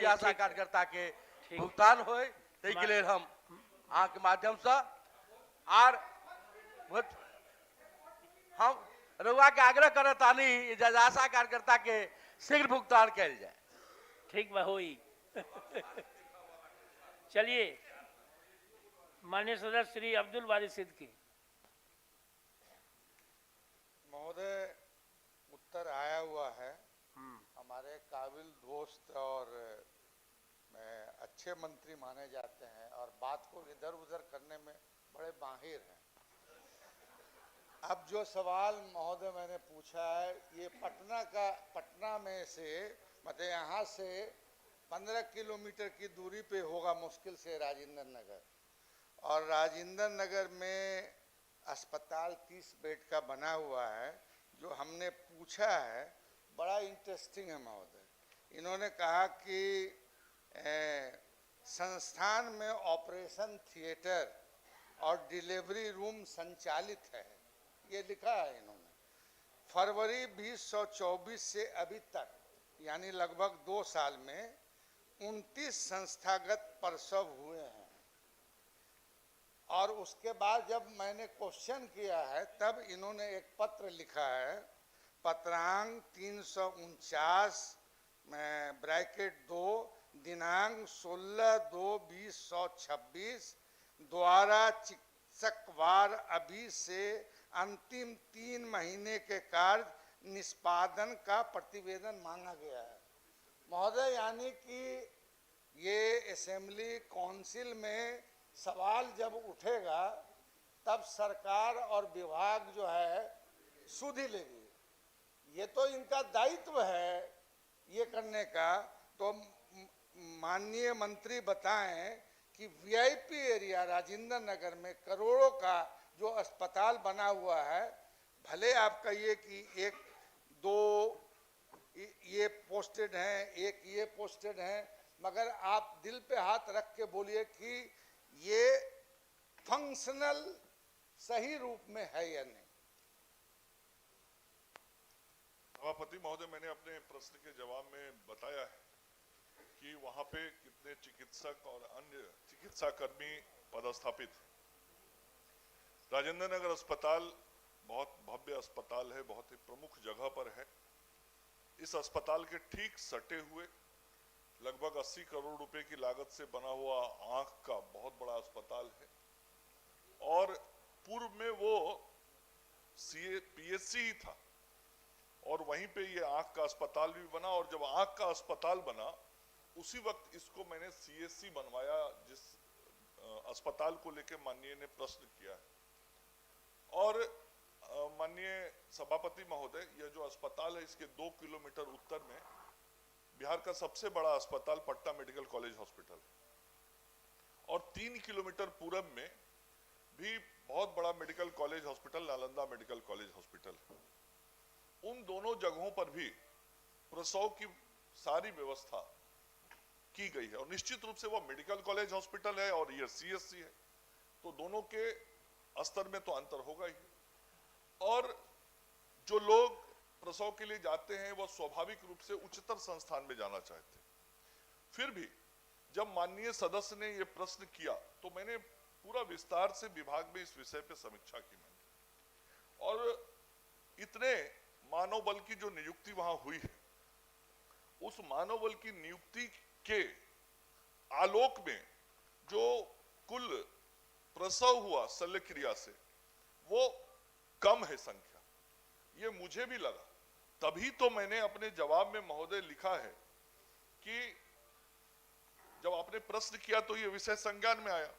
आशा कार्यकर्ता के भुगतान हो के लिए हम अहाँ के माध्यम से आर हम रउआ के आग्रह करतानी जे आशा कार्यकर्ता के शीघ्र भुगतान कैल जाए। ठीक बा होई। चलिए माननीय सदस्य श्री अब्दुल बारी सिद्दीकी महोदय, उत्तर आया हुआ है। हमारे काबिल दोस्त और अच्छे मंत्री माने जाते हैं और बात को इधर उधर करने में बड़े माहिर हैं। अब जो सवाल महोदय मैंने पूछा है, ये पटना में से मतलब यहाँ से 15 किलोमीटर की दूरी पे होगा मुश्किल से राजेंद्र नगर, और राजेंद्र नगर में अस्पताल 30 बेड का बना हुआ है। जो हमने पूछा है बड़ा इंटरेस्टिंग है महोदय। इन्होंने कहा कि संस्थान में ऑपरेशन थिएटर और डिलीवरी रूम संचालित है, ये लिखा है इन्होंने। फरवरी 2024 से अभी तक यानी लगभग 2 साल में 29 संस्थागत प्रसव हुए हैं। और उसके बाद जब मैंने क्वेश्चन किया है तब इन्होंने एक पत्र लिखा है, पत्रांक 349 (2) दिनांक 16/2/2026 द्वारा चिकित्सकवार अभी से अंतिम 3 महीने के कार्य निष्पादन का प्रतिवेदन मांगा गया है। महोदय, यानी कि ये असेंबली काउंसिल में सवाल जब उठेगा तब सरकार और विभाग जो है सुध ही लेगी। ये तो इनका दायित्व है ये करने का। तो माननीय मंत्री बताएं कि वीआईपी एरिया राजेंद्र नगर में करोड़ों का जो अस्पताल बना हुआ है, भले आप कहिए कि 1-2 ये पोस्टेड हैं, 1 ये पोस्टेड हैं, मगर आप दिल पे हाथ रख के बोलिए कि ये फंक्शनल सही रूप में है या नहीं। सभापति महोदय, मैंने अपने प्रश्न के जवाब में बताया है कि वहां पे कितने चिकित्सक और अन्य चिकित्साकर्मी पदस्थापित हैं। राजेंद्र नगर अस्पताल बहुत भव्य अस्पताल है, बहुत ही प्रमुख जगह पर है। इस अस्पताल के ठीक सटे हुए लगभग 80 करोड़ रुपए की लागत से बना हुआ आंख का बहुत बड़ा अस्पताल है, और पूर्व में वो पीएचसी ही था, और वहीं पे ये आंख का अस्पताल भी बना। और जब आंख का अस्पताल बना उसी वक्त इसको मैंने सीएससी बनवाया, जिस अस्पताल को लेकर माननीय ने प्रश्न किया है। और माननीय सभापति महोदय, यह जो अस्पताल है इसके 2 किलोमीटर उत्तर में बिहार का सबसे बड़ा अस्पताल पटना मेडिकल कॉलेज हॉस्पिटल है, और 3 किलोमीटर पूरब में भी बहुत बड़ा medical college hospital Nalanda medical college hospital है। उन दोनों जगहों पर भी प्रसव की सारी व्यवस्था की गई है, और निश्चित रूप से वो मेडिकल कॉलेज हॉस्पिटल है और ये सीएससी है, तो दोनों के स्तर में तो अंतर होगा ही। और जो लोग प्रसव के लिए जाते हैं वो स्वाभाविक रूप से उच्चतर संस्थान में जाना चाहते हैं। फिर भी जब माननीय सदस्य ने ये प्रश्न किया तो मैंने पूरा विस्तार से विभाग में इस विषय पे समीक्षा की मैंने, और इतने मानव बल की जो नियुक्ति वहां हुई है, उस मानव बल की नियुक्ति के आलोक में जो कुल प्रसव हुआ शल्य क्रिया से वो कम है संख्या, ये मुझे भी लगा। तभी तो मैंने अपने जवाब में महोदय लिखा है कि जब आपने प्रश्न किया तो ये विषय संज्ञान में आया,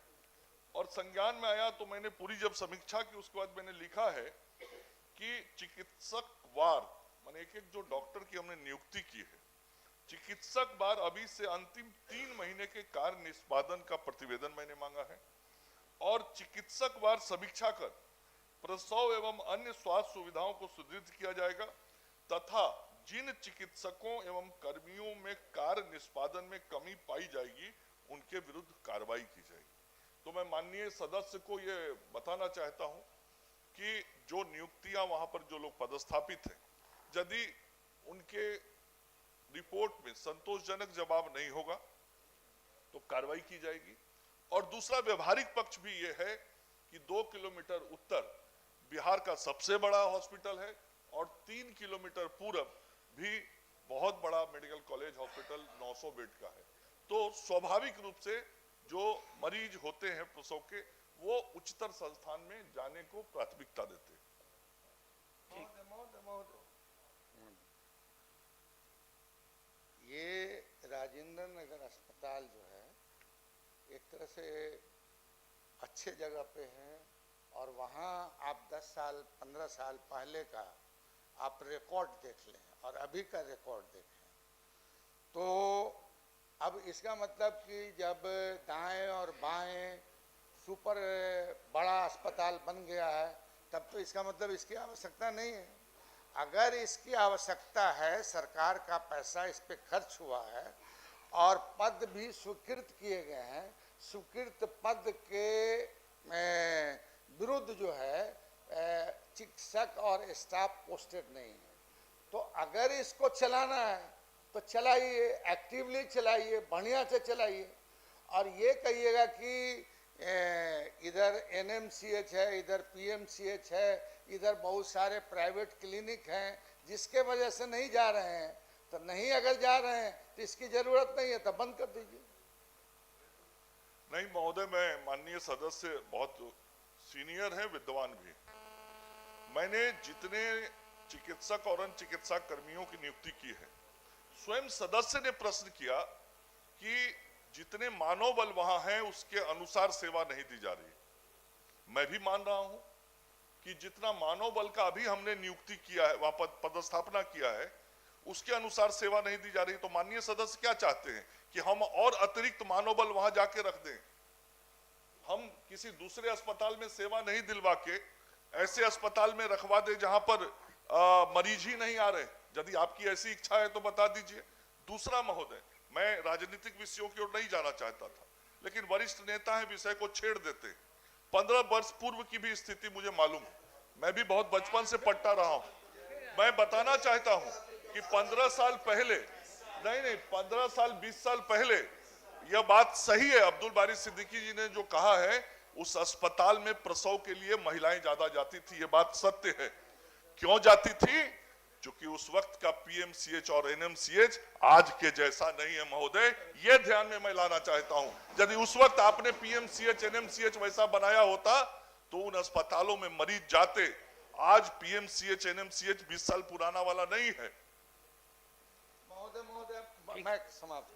और संज्ञान में आया तो मैंने पूरी जब समीक्षा की उसके बाद मैंने लिखा है कि चिकित्सक वार माने एक जो डॉक्टर की हमने नियुक्ति की है, चिकित्सक वार अभी से अंतिम 3 महीने के कार्य निष्पादन का प्रतिवेदन मैंने मांगा है, और चिकित्सक वार समीक्षा कर प्रसव एवं अन्य स्वास्थ्य सुविधाओं को सुदृढ़ किया जाएगा, तथा जिन चिकित्सकों एवं कर्मियों में कार्य निष्पादन में कमी पाई जाएगी उनके विरुद्ध कार्रवाई की जाएगी। तो मैं माननीय सदस्य को ये बताना चाहता हूं कि जो नियुक्तियां वहां पर जो लोग पदस्थापित हैं, यदि उनके रिपोर्ट में संतोषजनक जवाब नहीं होगा तो कार्रवाई की जाएगी। और दूसरा व्यवहारिक पक्ष भी यह है कि 2 किलोमीटर उत्तर बिहार का सबसे बड़ा हॉस्पिटल है और 3 किलोमीटर पूरब भी बहुत बड़ा मेडिकल कॉलेज हॉस्पिटल 900 बेड का है। तो स्वाभाविक रूप से जो मरीज होते हैं प्रसव के वो उच्चतर संस्थान में जाने को प्राथमिकता देते हैं। ये राजेंद्र नगर अस्पताल जो है एक तरह से अच्छे जगह पे है और वहाँ आप 10 साल 15 साल पहले का आप रिकॉर्ड देख लें और अभी का रिकॉर्ड देखें तो अब इसका मतलब कि जब दाएं और बाएं सुपर बड़ा अस्पताल बन गया है तब तो इसका मतलब इसकी आवश्यकता नहीं है। अगर इसकी आवश्यकता है, सरकार का पैसा इस पे खर्च हुआ है और पद भी स्वीकृत किए गए हैं, स्वीकृत पद के विरुद्ध जो है चिकित्सक और स्टाफ पोस्टेड नहीं है, तो अगर इसको चलाना है तो चलाइए, एक्टिवली चलाइए, बढ़िया से चलाइए। और ये कहिएगा कि इधर एनएमसीएच है, इधर पीएमसीएच है, इधर बहुत सारे प्राइवेट क्लिनिक हैं जिसके वजह से नहीं जा रहे हैं, तो नहीं अगर जा रहे हैं तो इसकी जरूरत नहीं है तो बंद कर दीजिए। नहीं महोदय, मैं माननीय सदस्य बहुत सीनियर है, विद्वान भी। मैंने जितने चिकित्सक और अन्य चिकित्सा कर्मियों की नियुक्ति की है, स्वयं सदस्य ने प्रश्न किया कि जितने मानव बल वहां है उसके अनुसार सेवा नहीं दी जा रही। मैं भी मान रहा हूं कि जितना मानव बल का अभी हमने नियुक्ति किया है, वहां पदस्थापना किया है, उसके अनुसार सेवा नहीं दी जा रही। तो माननीय सदस्य क्या चाहते हैं कि हम और अतिरिक्त मानव बल वहां जाके रख दें? हम किसी दूसरे अस्पताल में सेवा नहीं दिलवा के ऐसे अस्पताल में रखवा दे जहां पर मरीज ही नहीं आ रहे? यदि आपकी ऐसी इच्छा है तो बता दीजिए। दूसरा महोदय, मैं राजनीतिक विषयों की ओर नहीं जाना चाहता था, लेकिन वरिष्ठ नेता है, विषय को छेड़ देते। 15 वर्ष पूर्व की भी स्थिति मुझे मालूम है, मैं भी बहुत बचपन से पढ़ता रहा हूं। मैं बताना चाहता हूं कि 15 साल पहले, नहीं 15 साल 20 साल पहले यह बात सही है, अब्दुल बारी सिद्दीकी जी ने जो कहा है, उस अस्पताल में प्रसव के लिए महिलाएं ज्यादा जाती थी, यह बात सत्य है। क्यों जाती थी? क्योंकि उस वक्त का पीएमसीएच और एनएमसीएच आज के जैसा नहीं है महोदय, यह ध्यान में मैं लाना चाहता हूं। यदि उस वक्त आपने पीएमसीएच एनएमसीएच वैसा बनाया होता तो उन अस्पतालों में मरीज जाते। आज पीएमसीएच एनएमसीएच 20 साल पुराना वाला नहीं है। महोदय मैं समाप्त।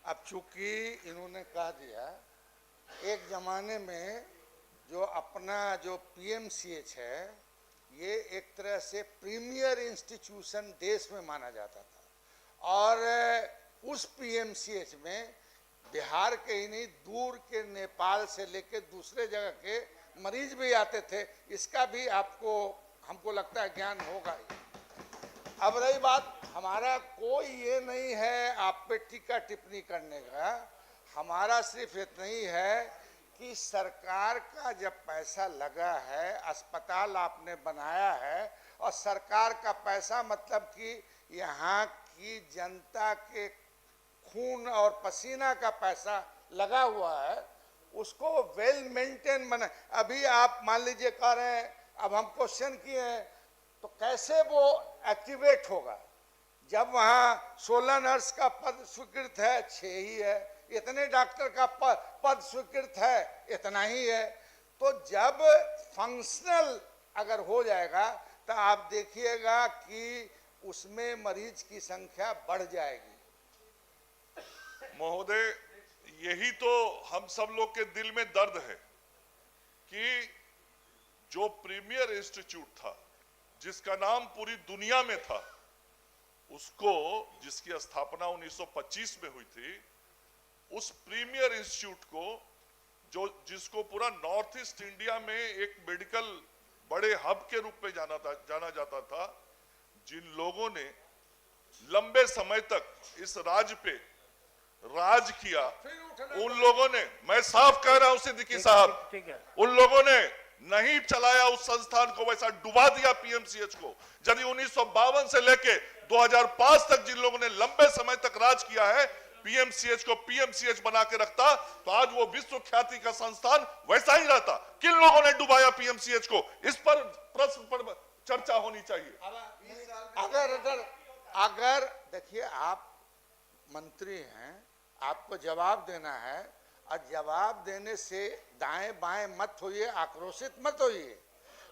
अब चूंकि इन्होंने कह दिया, एक जमाने में जो अपना जो पीएमसीएच है ये एक तरह से प्रीमियर इंस्टीट्यूशन देश में माना जाता था और उस पीएमसीएच में बिहार के ही नहीं, दूर के नेपाल से लेकर दूसरे जगह के मरीज भी आते थे। इसका भी आपको, हमको लगता है, ज्ञान होगा ही। अब रही बात, हमारा कोई ये नहीं है आप पे टीका टिप्पणी करने का, हमारा सिर्फ इतना ही है कि सरकार का जब पैसा लगा है, अस्पताल आपने बनाया है और सरकार का पैसा मतलब कि यहाँ की जनता के खून और पसीना का पैसा लगा हुआ है, उसको वेल मेंटेन बना। अभी आप मान लीजिए कह रहे हैं, अब हम क्वेश्चन किए हैं, तो कैसे वो एक्टिवेट होगा जब वहाँ 16 नर्स का पद स्वीकृत है, 6 ही है, इतने डॉक्टर का पद स्वीकृत है, इतना ही है। तो जब फंक्शनल अगर हो जाएगा तो आप देखिएगा कि उसमें मरीज की संख्या बढ़ जाएगी। महोदय, यही तो हम सब लोग के दिल में दर्द है कि जो प्रीमियर इंस्टीट्यूट था, जिसका नाम पूरी दुनिया में था, उसको, जिसकी स्थापना 1925 में हुई थी, उस प्रीमियर इंस्टीट्यूट को जिसको पूरा नॉर्थ ईस्ट इंडिया में एक मेडिकल बड़े हब के रूप में जाना जाता था, जिन लोगों ने लंबे समय तक इस राज्य पे राज किया, उन लोगों ने, मैं साफ कह रहा हूं सिद्दीकी साहब, उन लोगों ने नहीं चलाया उस संस्थान को, वैसा डुबा दिया पीएमसीएच को। यदि 1952 से लेके 2005 तक जिन लोगों ने लंबे समय तक राज किया है, पीएमसीएच को पीएमसीएच बना के रखता, तो आज वो विश्व ख्याति का संस्थान वैसा ही रहता। किन लोगों ने डुबाया पीएमसीएच को, इस पर प्रश्न पर चर्चा होनी चाहिए। अगर देखिए, आप मंत्री हैं, आपको जवाब देना है, और जवाब देने से दाएं बाएं मत होइए, आक्रोशित मत होइए।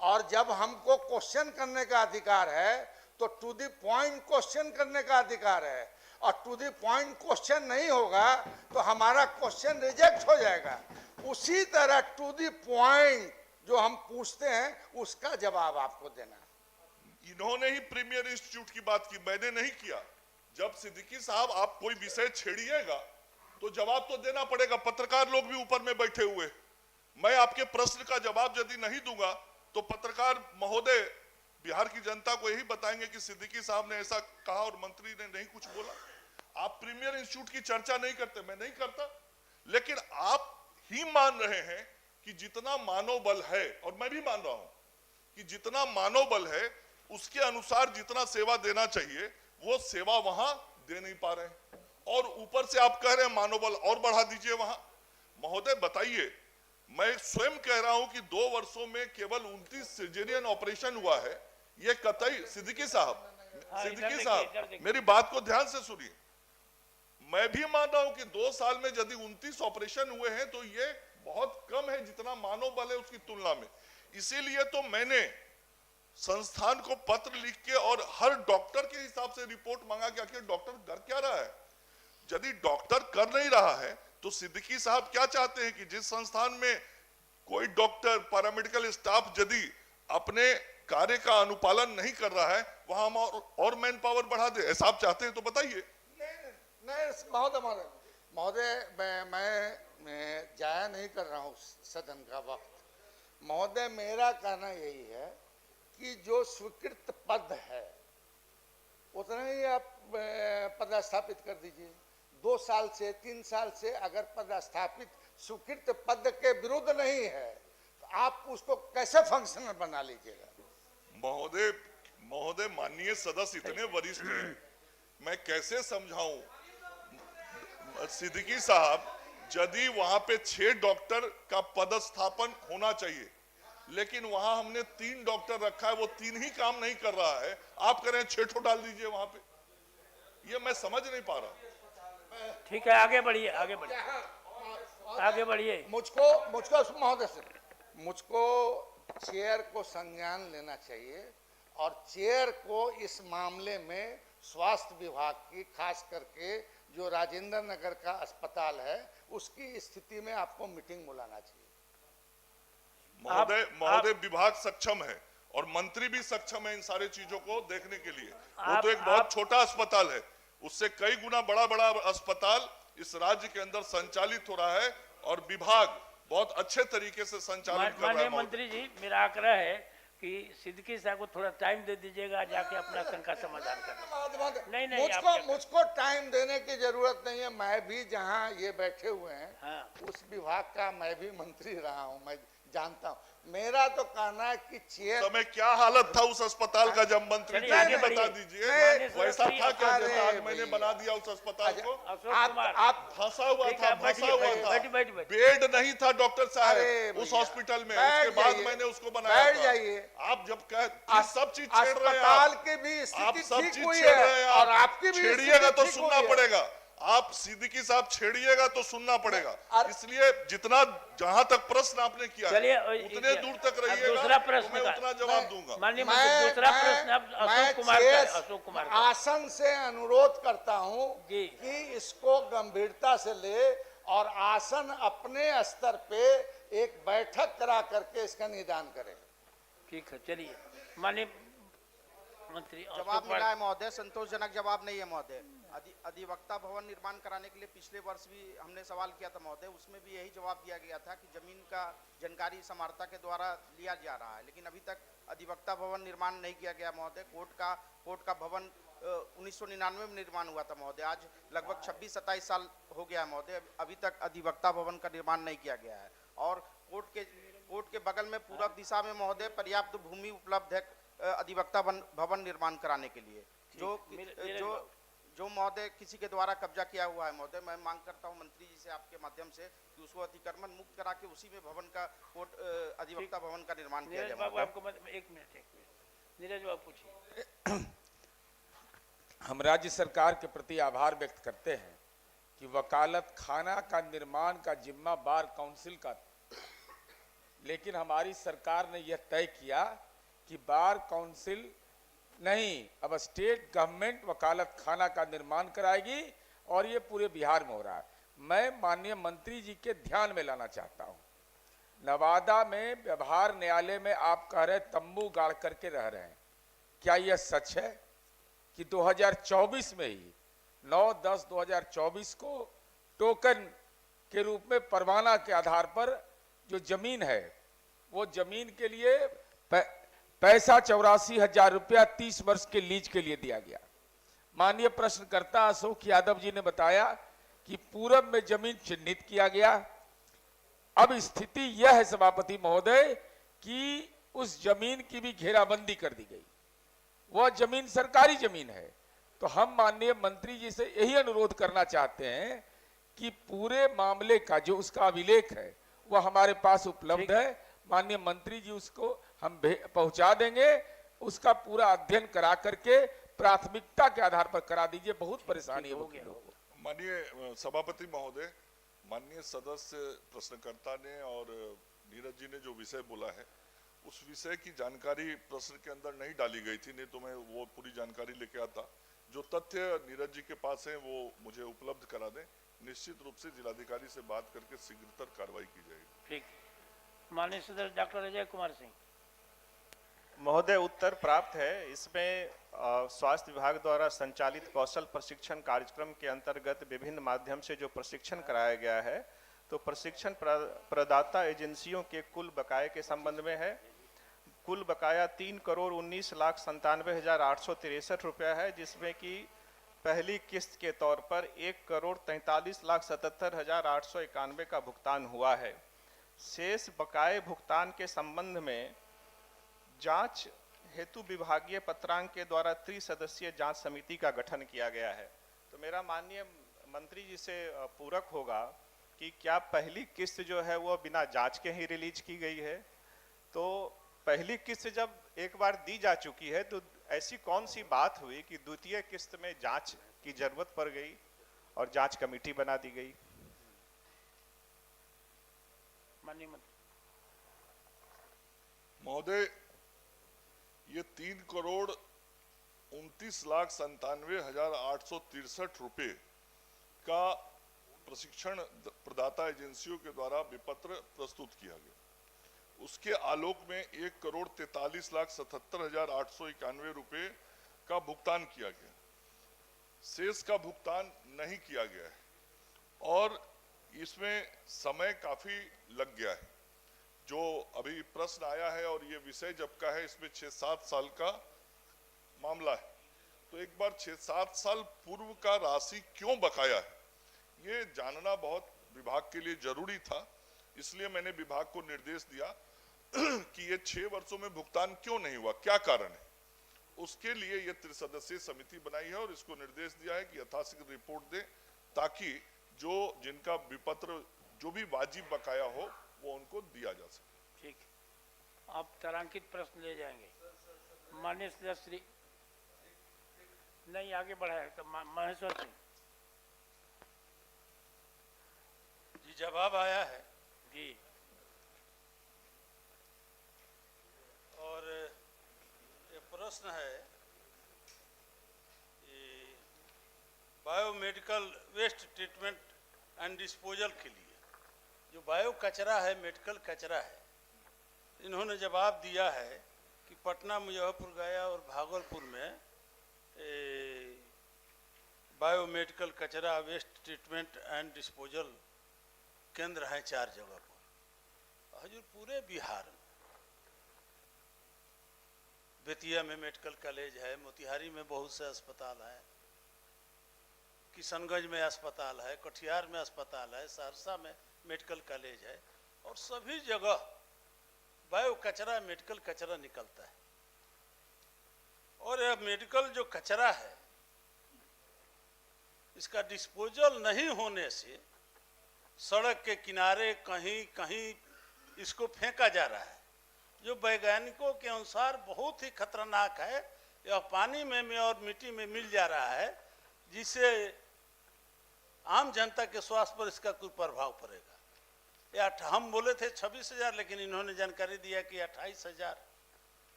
और जब हमको क्वेश्चन करने का अधिकार है तो टू द पॉइंट क्वेश्चन करने का अधिकार है, और टू द पॉइंट क्वेश्चन नहीं होगा तो हमारा क्वेश्चन रिजेक्ट हो जाएगा। उसी तरह टू द पॉइंट जो हम पूछते हैं उसका जवाब आपको देना। इन्होंने ही प्रीमियर इंस्टीट्यूट की बात की, मैंने नहीं किया। जब सिद्दीकी साहब आप कोई विषय छेड़िएगा तो जवाब तो देना पड़ेगा। पत्रकार लोग भी ऊपर में बैठे हुए, मैं आपके प्रश्न का जवाब यदि नहीं दूंगा तो पत्रकार महोदय बिहार की जनता को यही बताएंगे कि सिद्दीकी साहब ने ऐसा कहा और मंत्री ने नहीं कुछ बोला। आप प्रीमियर इंस्टीट्यूट की चर्चा नहीं करते, मैं नहीं करता, लेकिन आप ही मान रहे हैं कि जितना मानव बल है, और मैं भी मान रहा हूं कि जितना मानव बल है उसके अनुसार जितना सेवा देना चाहिए वो सेवा वहां दे नहीं पा रहे हैं, और ऊपर से आप कह रहे हैं मानव बल और बढ़ा दीजिए वहां। महोदय बताइए, मैं स्वयं कह रहा हूं कि 2 वर्षों में केवल 29 सर्जरियन ऑपरेशन हुआ है। ये कतई सिद्दीकी साहब मेरी बात को ध्यान से सुनिए। मैं भी मान रहा हूं कि 2 साल में यदि 29 ऑपरेशन हुए हैं तो ये बहुत कम है जितना मानव बल है उसकी तुलना में। इसीलिए तो मैंने संस्थान को पत्र लिख के और हर डॉक्टर के हिसाब से रिपोर्ट मांगा कि आखिर डॉक्टर कर क्या रहा है। यदि डॉक्टर कर नहीं रहा है तो सिद्दीकी साहब क्या चाहते हैं कि जिस संस्थान में कोई डॉक्टर पैरामेडिकल स्टाफ यदि अपने कार्य का अनुपालन नहीं कर रहा है वहां हम और मैन पावर बढ़ा दे, ऐसा आप चाहते हैं तो बताइए। नहीं महोदय, मैं जाया नहीं कर रहा हूँ सदन का वक्त। महोदय, मेरा कहना यही है कि जो स्वीकृत पद है उतना ही आप पदस्थापित कर दीजिए। 2 साल से 3 साल से अगर पदस्थापित स्वीकृत पद के विरुद्ध नहीं है तो आप उसको कैसे फंक्शनल बना लीजिएगा। महोदय माननीय सदस्य इतने वरिष्ठ हैं, मैं कैसे समझाऊं सिद्दीकी साहब। यदि वहां पे 6 डॉक्टर का पदस्थापन होना चाहिए, लेकिन वहां हमने 3 डॉक्टर रखा है, वो 3 ही काम नहीं कर रहा है, आप कह रहे हैं 6 डाल दीजिए वहां पे। ये मैं समझ नहीं पा रहा। ठीक है, आगे बढ़िए, आगे बढ़िए, आगे बढ़िए। मुझको महोदय से मुझको चेयर को संज्ञान लेना चाहिए, और चेयर को इस मामले में स्वास्थ्य विभाग की, खास करके जो राजेंद्र नगर का अस्पताल है उसकी स्थिति में आपको मीटिंग बुलाना चाहिए। महोदय विभाग सक्षम है और मंत्री भी सक्षम है इन सारी चीजों को देखने के लिए। वो तो एक बहुत छोटा अस्पताल है, उससे कई गुना बड़ा अस्पताल इस राज्य के अंदर संचालित हो रहा है और विभाग बहुत अच्छे तरीके से संचालित कर रहा है। माननीय मंत्री जी, मेरा आग्रह है कि सिद्दीकी साहब को थोड़ा टाइम दे दीजिएगा, जाके अपना शंका समाधान करना। नहीं, मुझको टाइम देने की जरूरत नहीं है। मैं भी जहाँ ये बैठे हुए हैं, हाँ। उस विभाग का मैं भी मंत्री रहा हूँ, मैं जानता हूँ। मेरा तो कहना है कि चेयर समय क्या हालत था उस अस्पताल का जब मंत्री थे, ये बता दीजिए। वैसा था क्या जैसा आज मैंने बना दिया उस अस्पताल को? आप फंसा हुआ था, बेड नहीं था डॉक्टर साहब उस हॉस्पिटल में, उसके बाद मैंने उसको बनाया था। आप जब सब चीज छेड़ रहे हैं, अस्पताल की भी आप सब स्थिति चीज हुई छेड़ है रहे हैं, और आपकी भी छेड़िएगा तो स्थिति सुनना हुई है। पड़ेगा। आप सिद्दीकी साहब छेड़िएगा तो सुनना पड़ेगा, इसलिए जितना जहां तक प्रश्न आपने किया चलिए, उतने दूर तक रहिएगा, दूसरा प्रश्न तो मैं उतना जवाब दूंगा। माननीय मंत्री, दूसरा प्रश्न अब अशोक कुमार का। आसन से अनुरोध करता हूं जी। कि इसको गंभीरता से ले और आसन अपने स्तर पे एक बैठक करा करके इसका निदान करे। ठीक है, चलिए। माननीय मंत्री, जवाब मिला है महोदय, संतोषजनक जवाब नहीं है महोदय। अधिवक्ता भवन निर्माण कराने के लिए पिछले वर्ष भी हमने सवाल किया था महोदय, उसमें भी यही जवाब दिया गया था कि जमीन का जानकारी समार्ता के द्वारा लिया जा रहा है, लेकिन अभी तक अधिवक्ता भवन निर्माण नहीं किया गया महोदय। कोर्ट का भवन 1999 में निर्माण हुआ था महोदय, आज लगभग 26-27 साल हो गया है महोदय, अभी तक अधिवक्ता भवन का निर्माण नहीं किया गया है। और कोर्ट के कोर्ट के बगल में पूरब दिशा में महोदय पर्याप्त भूमि उपलब्ध है अधिवक्ता भवन निर्माण कराने के लिए, जो जो महोदय किसी के द्वारा कब्जा किया हुआ है महोदय, मैं मांग करता हूं मंत्री जी से आपके माध्यम से कि उसको अतिक्रमण मुक्त करा के उसी में भवन का कोर्ट अधिवक्ता भवन का निर्माण किया नीरज जाए। बाबू महोदय। आपको एक मिनट नीरज बाबू पूछिए। हम राज्य सरकार के प्रति आभार व्यक्त करते हैं कि वकालत खाना का निर्माण का जिम्मा बार काउंसिल का, लेकिन हमारी सरकार ने यह तय किया कि बार काउंसिल नहीं, अब स्टेट गवर्नमेंट वकालत खाना का निर्माण कराएगी और ये पूरे बिहार में हो रहा है। मैं माननीय मंत्री जी के ध्यान में लाना चाहता हूं, नवादा में व्यवहार न्यायालय में आप कह रहे तंबू गाड़ करके रह रहे हैं, क्या यह सच है कि 2024 में ही 9/10/2024 को टोकन के रूप में परवाना के आधार पर जो जमीन है वो जमीन के लिए पैसा 84,000 रुपया 30 वर्ष के लीज के लिए दिया गया। माननीय प्रश्नकर्ता अशोक यादव जी ने बताया कि पूरब में जमीन चिन्हित किया गया। अब स्थिति यह है सभापति महोदय कि उस जमीन की भी घेराबंदी कर दी गई, वह जमीन सरकारी जमीन है। तो हम माननीय मंत्री जी से यही अनुरोध करना चाहते हैं कि पूरे मामले का जो उसका अभिलेख है वह हमारे पास उपलब्ध है, माननीय मंत्री जी उसको हम पहुंचा देंगे, उसका पूरा अध्ययन करा करके प्राथमिकता के आधार पर करा दीजिए, बहुत परेशानी है वकीलों को। माननीय सभापति महोदय, माननीय सदस्य प्रश्नकर्ता ने और नीरज जी ने जो विषय बोला है उस विषय की जानकारी प्रश्न के अंदर नहीं डाली गई थी, नहीं तो मैं वो पूरी जानकारी लेके आता। जो तथ्य नीरज जी के पास है वो मुझे उपलब्ध करा दें, निश्चित रूप से जिलाधिकारी से बात करके शीघ्रतर कार्रवाई की जाएगी। ठीक, माननीय सदस्य डॉक्टर अजय कुमार सिंह। महोदय, उत्तर प्राप्त है। इसमें स्वास्थ्य विभाग द्वारा संचालित कौशल प्रशिक्षण कार्यक्रम के अंतर्गत विभिन्न माध्यम से जो प्रशिक्षण कराया गया है, तो प्रशिक्षण प्रदाता एजेंसियों के कुल बकाये के संबंध में है। कुल बकाया 3,19,97,863 रुपया है, जिसमें कि पहली किस्त के तौर पर 1,43,77,891 का भुगतान हुआ है। शेष बकाये भुगतान के संबंध में जांच हेतु विभागीय पत्रांक के द्वारा त्रिसदस्यीय जांच समिति का गठन किया गया है। तो मेरा माननीय मंत्री जी से पूरक होगा कि क्या पहली किस्त जो है वो बिना जांच के ही रिलीज की गई है? तो पहली किस्त जब एक बार दी जा चुकी है तो ऐसी कौन सी बात हुई कि द्वितीय किस्त में जांच की जरूरत पड़ गई और जांच कमेटी बना दी गई? माननीय मंत्री महोदय, ये 3,29,97,863 रुपए का प्रशिक्षण प्रदाता एजेंसियों के द्वारा विपत्र प्रस्तुत किया गया। उसके आलोक में 1,43,77,891 रुपए का भुगतान किया गया। शेष का भुगतान नहीं किया गया है और इसमें समय काफी लग गया है। जो अभी प्रश्न आया है और ये विषय जब का है, इसमें 6-7 साल का मामला है, तो एक बार 6-7 साल पूर्व का राशि क्यों बकाया है ये जानना बहुत विभाग के लिए जरूरी था। इसलिए मैंने विभाग को निर्देश दिया कि ये 6 वर्षों में भुगतान क्यों नहीं हुआ, क्या कारण है। उसके लिए ये त्रिसदस्यीय समिति बनाई है और इसको निर्देश दिया है कि यथाशीघ्र रिपोर्ट दे, ताकि जो जिनका विपत्र जो भी वाजिब बकाया हो वो उनको दिया जा सके। ठीक, आप तारांकित प्रश्न ले जाएंगे। माननीय सदस्य श्री नहीं आगे बढ़ाए तो महेश्वर सिंह जी जवाब आया है जी। और ये प्रश्न है कि biomedical waste treatment and disposal के लिए जो बायो कचरा है, मेडिकल कचरा है, इन्होंने जवाब दिया है कि पटना, मुजफ्फरपुर, गया और भागलपुर में बायोमेडिकल कचरा वेस्ट ट्रीटमेंट एंड डिस्पोजल केंद्र हैं 4 जगह पर। हजूर पूरे बिहार में बेतिया में मेडिकल कॉलेज है, मोतिहारी में बहुत से अस्पताल हैं, किशनगंज में अस्पताल है, कटिहार में अस्पताल है, सहरसा में मेडिकल कॉलेज है, और सभी जगह बायो कचरा मेडिकल कचरा निकलता है, और यह मेडिकल जो कचरा है इसका डिस्पोजल नहीं होने से सड़क के किनारे कहीं कहीं इसको फेंका जा रहा है, जो वैज्ञानिकों के अनुसार बहुत ही खतरनाक है। यह पानी में और मिट्टी में मिल जा रहा है, जिससे आम जनता के स्वास्थ्य पर इसका कोई प्रभाव पड़ेगा। हम बोले थे 26,000, लेकिन इन्होंने जानकारी दिया कि 28,000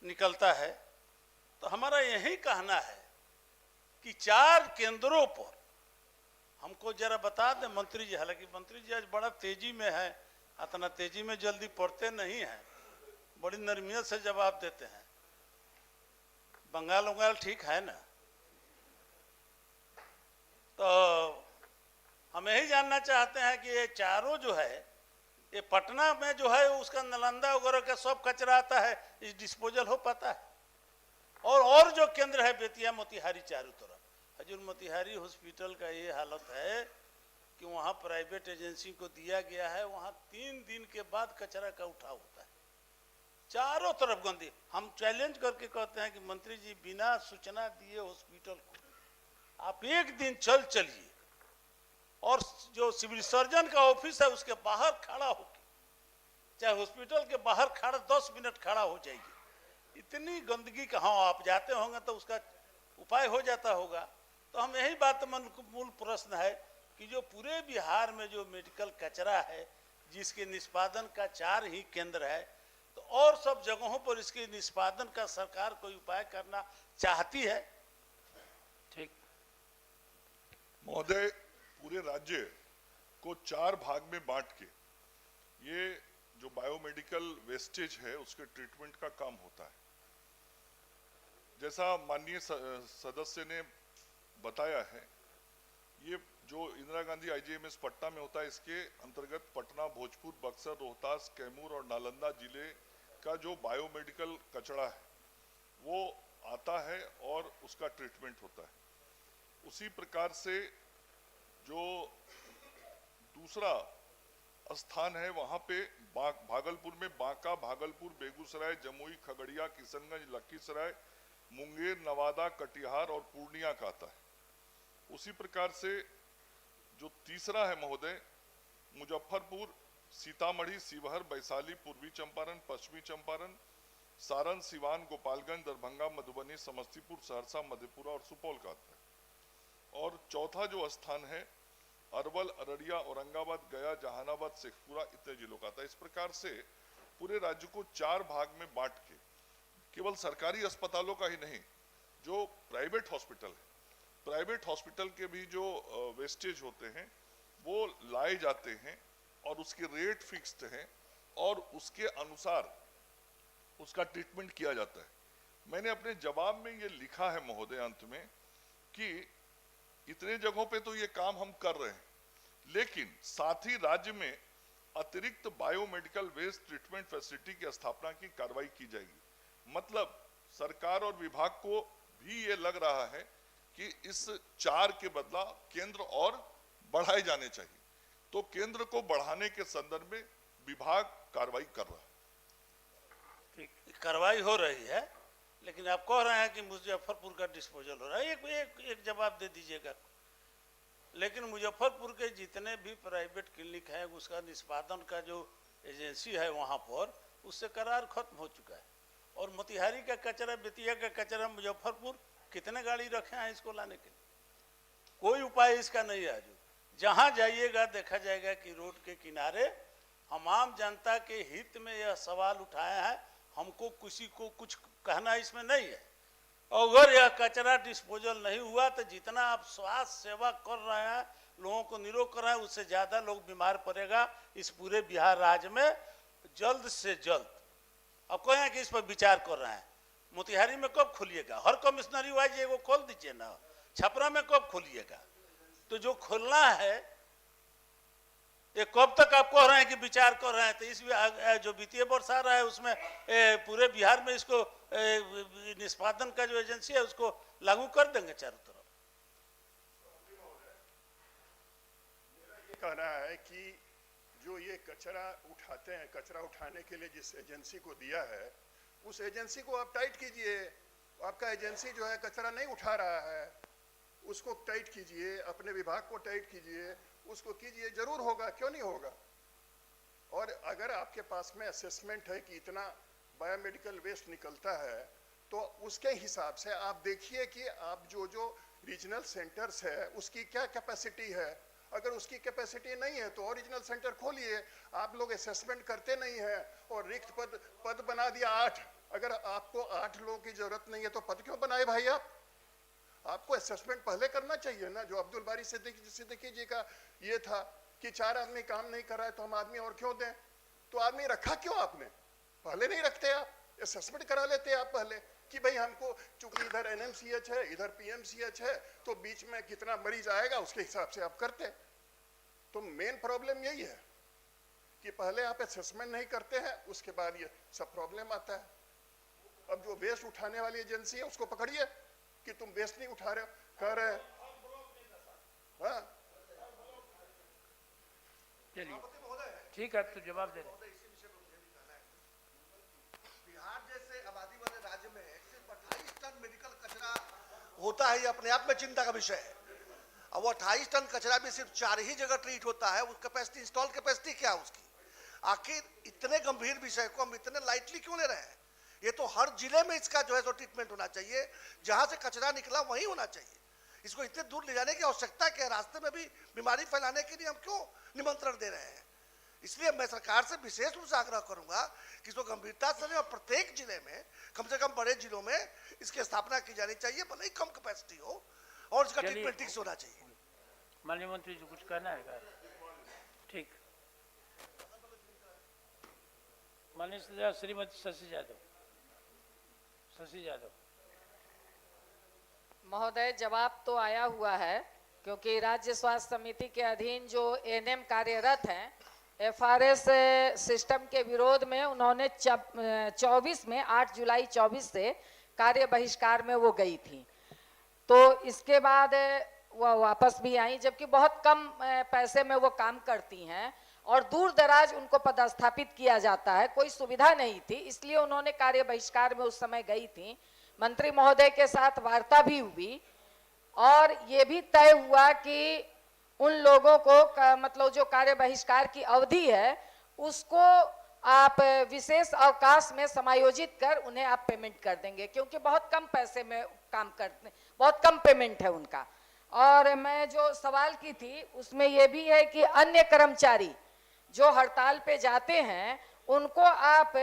निकलता है। तो हमारा यही कहना है कि 4 केंद्रों पर हमको जरा बता दें मंत्री जी, हालांकि मंत्री जी आज बड़ा तेजी में है, इतना तेजी में जल्दी पढ़ते नहीं हैं, बड़ी नरमियत से जवाब देते हैं। बंगाल उंगाल ठीक है ना? तो हम यही जानना चाहते हैं कि ये चारों जो है, ये पटना में जो है उसका नालंदा वगैरह का सब कचरा आता है, इस डिस्पोजल हो पाता है? और जो केंद्र है बेतिया मोतिहारी चारों तरफ, हजूर मोतिहारी हॉस्पिटल का ये हालत है कि वहाँ प्राइवेट एजेंसी को दिया गया है, वहाँ 3 दिन के बाद कचरा का उठाव होता है, चारों तरफ गंदी। हम चैलेंज करके कहते हैं कि मंत्री जी बिना सूचना दिए हॉस्पिटल को आप एक दिन चलिए, और जो सिविल सर्जन का ऑफिस है उसके बाहर खड़ा होकर, चाहे हॉस्पिटल के बाहर खड़ा 10 मिनट खड़ा हो जाइए, इतनी गंदगी का। हाँ, आप जाते होंगे तो उसका उपाय हो जाता होगा। तो हम यही बात, मूल प्रश्न है कि जो पूरे बिहार में जो मेडिकल कचरा है, जिसके निष्पादन का 4 ही केंद्र है, तो और सब जगहों पर इसके निष्पादन का सरकार कोई उपाय करना चाहती है? ठीक महोदय, पूरे राज्य को 4 भाग में बांट के ये जो बायोमेडिकल वेस्टेज है उसके ट्रीटमेंट का काम होता है। जैसा माननीय सदस्य ने बताया है, ये जो इंदिरा गांधी आईजीएमएस पटना में होता है, इसके अंतर्गत पटना, भोजपुर, बक्सर, रोहतास, कैमूर और नालंदा जिले का जो बायोमेडिकल कचरा है वो आता है और उसका ट्रीटमेंट होता है। उसी प्रकार से जो दूसरा स्थान है वहां पे भागलपुर में बांका, भागलपुर, बेगूसराय, जमुई, खगड़िया, किशनगंज, लखीसराय, मुंगेर, नवादा, कटिहार और पूर्णिया का आता है। उसी प्रकार से जो तीसरा है महोदय, मुजफ्फरपुर, सीतामढ़ी, शिवहर, वैशाली, पूर्वी चंपारण, पश्चिमी चंपारण, सारण, सिवान, गोपालगंज, दरभंगा, मधुबनी, समस्तीपुर, सहरसा, मधेपुरा और सुपौल का आता है। और चौथा जो स्थान है अरवल, अररिया, औरंगाबाद, गया, जहानाबाद, शेखपुरा इतने जिलों का आता है। इस प्रकार से पूरे राज्य को 4 भाग में बांट के केवल सरकारी अस्पतालों का ही नहीं, जो प्राइवेट हॉस्पिटल है, प्राइवेट हॉस्पिटल के भी जो वेस्टेज होते हैं वो लाए जाते हैं और उसके रेट फिक्स्ड हैं और उसके अनुसार उसका ट्रीटमेंट किया जाता है। मैंने अपने जवाब में ये लिखा है महोदय अंत में कि इतने जगहों पे तो ये काम हम कर रहे हैं, लेकिन साथ ही राज्य में अतिरिक्त बायोमेडिकल वेस्ट ट्रीटमेंट फैसिलिटी की स्थापना की कार्रवाई की जाएगी। मतलब सरकार और विभाग को भी ये लग रहा है कि इस 4 के बदला केंद्र और बढ़ाए जाने चाहिए, तो केंद्र को बढ़ाने के संदर्भ में विभाग कार्रवाई कर रहा है। कार्रवाई हो रही है, लेकिन आप कह रहे हैं कि मुजफ्फरपुर का डिस्पोजल हो रहा है। एक जवाब दे दीजिएगा। लेकिन मुजफ्फरपुर के जितने भी प्राइवेट क्लिनिक हैं उसका निष्पादन का जो एजेंसी है वहाँ पर, उससे करार खत्म हो चुका है। और मोतिहारी का कचरा, बेतिया का कचरा मुजफ्फरपुर कितने गाड़ी रखे हैं इसको लाने के लिए? कोई उपाय इसका नहीं है। जहाँ जाइएगा देखा जाएगा कि रोड के किनारे हम आम जनता के हित में यह सवाल उठाए हैं, हमको किसी को कुछ कहना इसमें नहीं है। अगर यह कचरा डिस्पोजल नहीं हुआ तो जितना आप स्वास्थ्य सेवा कर रहे हैं, लोगों को निरोग कर रहे हैं, उससे ज़्यादा लोग बीमार पड़ेगा इस पूरे बिहार राज्य में। जल्द से जल्द अब कहें कि इस पर विचार कर रहे हैं। मोतिहारी में कब खोलिएगा? हर कमिश्नरी वाइज एगो खोल दीजिए ना। छपरा में कब खोलिएगा? तो जो खोलना है ये कब तक आप कह रहे हैं कि विचार कर रहे हैं? तो इस जो वित्तीय वर्ष आ रहा है उसमें पूरे बिहार में इसको निष्पादन का जो एजेंसी है उसको लागू कर देंगे चारों तरफ। कहना है कि जो ये कचरा उठाते हैं, कचरा उठाने के लिए जिस एजेंसी को दिया है, उस एजेंसी को आप टाइट कीजिए। आपका एजेंसी जो है कचरा नहीं उठा रहा है, उसको टाइट कीजिए, अपने विभाग को टाइट कीजिए, उसको कीजिए, जरूर होगा, क्यों नहीं होगा। और अगर आपके पास में असेसमेंट है कि इतना बायोमेडिकल वेस्ट निकलता है, तो उसके हिसाब से आप देखिए कि आप जो रीजनल सेंटर्स है उसकी क्या कैपेसिटी है। अगर उसकी कैपेसिटी नहीं है तो ओरिजिनल सेंटर खोलिए। आप लोग असेसमेंट करते नहीं है और रिक्त पद बना दिया 8। अगर आपको 8 लोगों की जरूरत नहीं है तो पद क्यों बनाए भाई आप? आपको असेसमेंट पहले करना चाहिए ना। जो अब्दुल बारी सिद्दीकी जी का ये था कि 4 आदमी काम नहीं कर रहा है तो हम आदमी और क्यों दें, तो आदमी रखा क्यों आपने? पहले नहीं रखते आप, असेसमेंट करा लेते आप पहले कि भाई हमको चूंकि इधर एनएमसीएच है, इधर पीएमसीएच है, तो बीच में कितना मरीज आएगा उसके हिसाब से आप करते। तो मेन प्रॉब्लम यही है कि पहले आप असेसमेंट नहीं करते हैं, उसके बाद ये सब प्रॉब्लम आता है। अब जो वेस्ट उठाने वाली एजेंसी है उसको पकड़िए कि तुम वेस्ट नहीं उठा रहे हो, कह रहे हैं। हाँ, चलिए ठीक है, तो जवाब दे रहे। बिहार जैसे आबादी वाले राज्य में सिर्फ 28 टन मेडिकल कचरा होता है, ये अपने आप में चिंता का विषय है। अब वो 28 टन कचरा भी सिर्फ 4 ही जगह ट्रीट होता है, उस कैपेसिटी, इंस्टॉल कैपेसिटी क्या है उसकी? आखिर इतने गंभीर विषय को हम इतने लाइटली क्यों ले रहे हैं? ये तो हर जिले में इसका जो है सो ट्रीटमेंट होना चाहिए, जहां से कचरा निकला वहीं होना चाहिए। इसको इतने दूर ले जाने की आवश्यकता क्या है? रास्ते में भी बीमारी फैलाने के लिए हम क्यों निमंत्रण दे रहे हैं? इसलिए मैं सरकार से विशेष रूप से आग्रह करूंगा कि इसको गंभीरता से लें और प्रत्येक जिले में, कम से कम बड़े जिलों में इसकी स्थापना की जानी चाहिए, भले ही कम कैपेसिटी हो, और इसका ट्रीटमेंट ठीक से होना चाहिए। माननीय मंत्री जी कुछ कहना है क्या? ठीक, माननीय श्रीमती शशि यादव। महोदय, जवाब तो आया हुआ है, क्योंकि राज्य स्वास्थ्य समिति के अधीन जो एएनएम कार्यरत हैं, एफआरएस सिस्टम के विरोध में उन्होंने 24 में 8 जुलाई 24 से कार्य बहिष्कार में वो गई थी। तो इसके बाद वह वापस भी आई, जबकि बहुत कम पैसे में वो काम करती हैं और दूर दराज उनको पदस्थापित किया जाता है, कोई सुविधा नहीं थी, इसलिए उन्होंने कार्य बहिष्कार में उस समय गई थी। मंत्री महोदय के साथ वार्ता भी हुई और ये भी तय हुआ कि उन लोगों को मतलब जो कार्य बहिष्कार की अवधि है उसको आप विशेष अवकाश में समायोजित कर उन्हें आप पेमेंट कर देंगे, क्योंकि बहुत कम पैसे में काम करते, बहुत कम पेमेंट है उनका। और मैं जो सवाल की थी उसमें ये भी है कि अन्य कर्मचारी जो हड़ताल पे जाते हैं उनको आप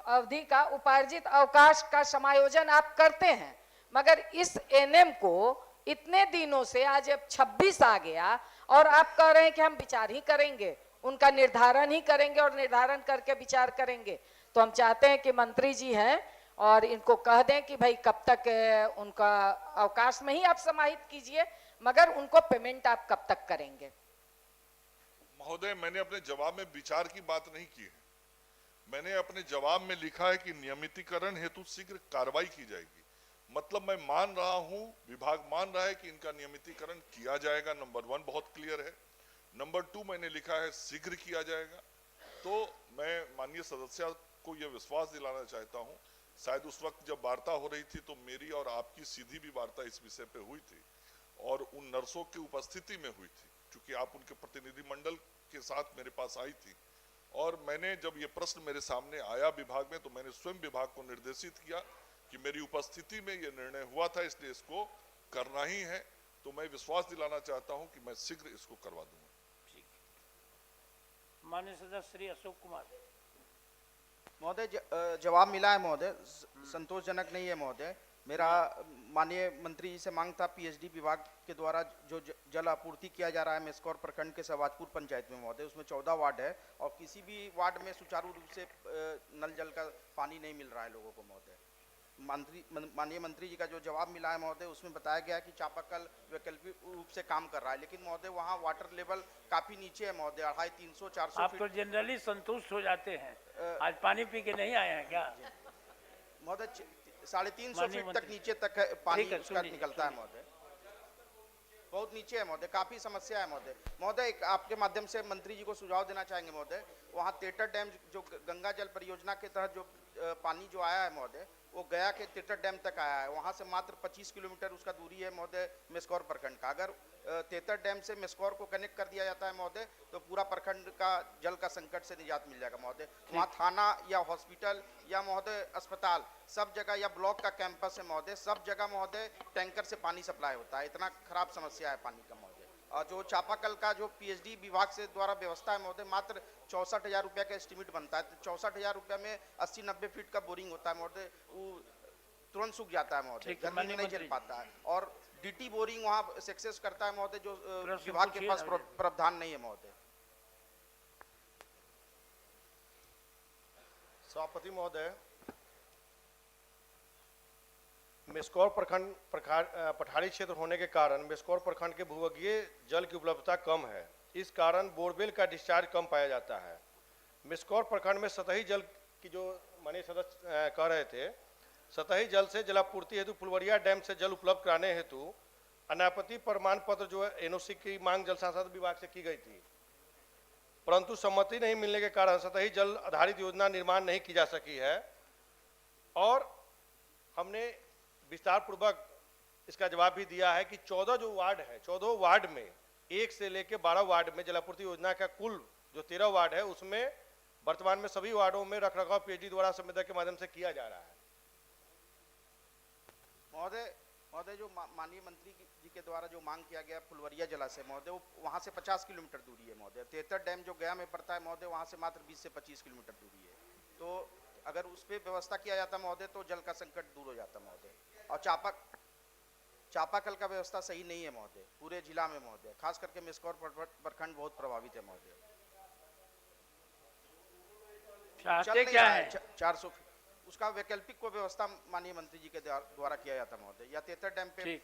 अवधि का उपार्जित अवकाश का समायोजन आप करते हैं, मगर इस एनएम को इतने दिनों से आज अब 26 आ गया और आप कह रहे हैं कि हम विचार ही करेंगे, उनका निर्धारण ही करेंगे और निर्धारण करके विचार करेंगे। तो हम चाहते हैं कि मंत्री जी हैं और इनको कह दें कि भाई कब तक उनका अवकाश में ही आप समाहित कीजिए, मगर उनको पेमेंट आप कब तक करेंगे? महोदय, मैंने अपने जवाब में विचार की बात नहीं की है। मैंने अपने जवाब में लिखा है कि नियमितीकरण हेतु शीघ्र कार्रवाई की जाएगी। मतलब मैं मान रहा हूं, विभाग मान रहा है कि इनका नियमितीकरण किया जाएगा। नंबर 1 बहुत क्लियर है। नंबर 2 मैंने लिखा है शीघ्र किया जाएगा। तो मैं माननीय सदस्य को यह विश्वास दिलाना चाहता हूं, शायद उस वक्त जब वार्ता हो रही थी तो मेरी और आपकी सीधी भी वार्ता इस विषय पे हुई थी और उन नर्सों की उपस्थिति में हुई थी, क्योंकि आप उनके प्रतिनिधिमंडल के साथ मेरे पास आई थी। और मैंने जब ये प्रश्न मेरे सामने आया विभाग में, तो मैंने स्वयं विभाग को निर्देशित किया कि मेरी उपस्थिति में ये निर्णय हुआ था, इसलिए इसको करना ही है। तो मैं विश्वास दिलाना चाहता हूं कि मैं शीघ्र इसको करवा दूंगा। माननीय सदस्य श्री अशोक कुमार। महोदय, जवाब मिला है महोदय, संतोषजनक नहीं है महोदय। मेरा माननीय मंत्री जी से मांग था पीएचडी विभाग के द्वारा जो जल आपूर्ति किया जा रहा है मेस्कौर प्रखंड के सहवाजपुर पंचायत में महोदय, उसमें 14 वार्ड है और किसी भी वार्ड में सुचारू रूप से नल जल का पानी नहीं मिल रहा है लोगों को महोदय। माननीय मंत्री जी का जो जवाब मिला है महोदय, उसमें बताया गया कि चापाकल वैकल्पिक रूप से काम कर रहा है, लेकिन महोदय वहाँ वाटर लेवल काफी नीचे है महोदय, 250, 300, 400 आप तो जनरली संतुष्ट हो जाते हैं, आज पानी पी के नहीं आए हैं क्या महोदय? 350 फीट तक नीचे तक है पानी उसका निकलता है महोदय। बहुत नीचे है महोदय, काफी समस्या है महोदय। महोदय एक आपके माध्यम से मंत्री जी को सुझाव देना चाहेंगे महोदय, वहाँ तेतर डैम जो गंगा जल परियोजना के तहत जो पानी जो आया है महोदय, वो गया के तेतर डैम तक आया है, वहाँ से मात्र 25 किलोमीटर उसका दूरी है महोदय मेस्कौर प्रखंड का। अगर तेतर डैम से मेस्कौर को कनेक्ट कर दिया जाता है महोदय, तो पूरा प्रखंड का जल का संकट से निजात मिल जाएगा महोदय। वहाँ थाना या हॉस्पिटल या महोदय अस्पताल सब जगह, या ब्लॉक का कैंपस है महोदय, सब जगह महोदय टैंकर से पानी सप्लाई होता है। इतना खराब समस्या है पानी का महोदय। और जो चापाकल का जो पीएचडी विभाग से द्वारा व्यवस्था है महोदय, मात्र 64,000 रुपया का एस्टिमेट बनता है। तो 64,000 रुपया में 80-90 फीट का बोरिंग होता है महोदय, वो तुरंत सूख जाता है महोदय, गर्मी में नहीं चल पाता है। और डीटी बोरिंग वहाँ सक्सेस करता है महोदय, जो विभाग के पास प्रावधान नहीं है महोदय। सभापति महोदय, मेस्कौर प्रखंड पठारी क्षेत्र होने के कारण मेस्कौर प्रखंड के भूगर्भीय जल की उपलब्धता कम है। इस कारण बोरवेल का डिस्चार्ज कम पाया जाता है। मेस्कौर प्रखंड में सतही जल की जो माननीय सदस्य कह रहे थे, सतही जल से जलापूर्ति हेतु फुलवरिया डैम से जल उपलब्ध कराने हेतु अनापत्ति प्रमाण पत्र जो है एनओसी की मांग जल संसाधन विभाग से की गई थी, परंतु सम्मति नहीं मिलने के कारण सतही जल आधारित योजना निर्माण नहीं की जा सकी है। और हमने विस्तार पूर्वक इसका जवाब भी दिया है कि 14 जो वार्ड है, 14 वार्ड में 1 से लेकर 12 वार्ड में जलापूर्ति योजना का कुल जो 13 वार्ड है, उसमें वर्तमान में सभी वार्डों में रखरखाव पीएचडी द्वारा संविदा के माध्यम से किया जा रहा है। महोदय जो माननीय मंत्री जी के द्वारा जो मांग किया गया फुलवरिया जलाशय महोदय, वो वहाँ से 50 किलोमीटर दूरी है महोदय। तेतर डैम जो गया में पड़ता है महोदय, वहाँ से मात्र 20 से 25 किलोमीटर दूरी है। तो अगर उस पर व्यवस्था किया जाता महोदय, तो जल का संकट दूर हो जाता महोदय। और चापाकल का व्यवस्था सही नहीं है महोदय पूरे जिला में महोदय, खास करके मेस्कौर प्रखंड बहुत प्रभावित है महोदय। चाहते क्या है? 400 उसका वैकल्पिक को व्यवस्था माननीय मंत्री जी के द्वारा किया जाता महोदय, या तेतर डैम पे।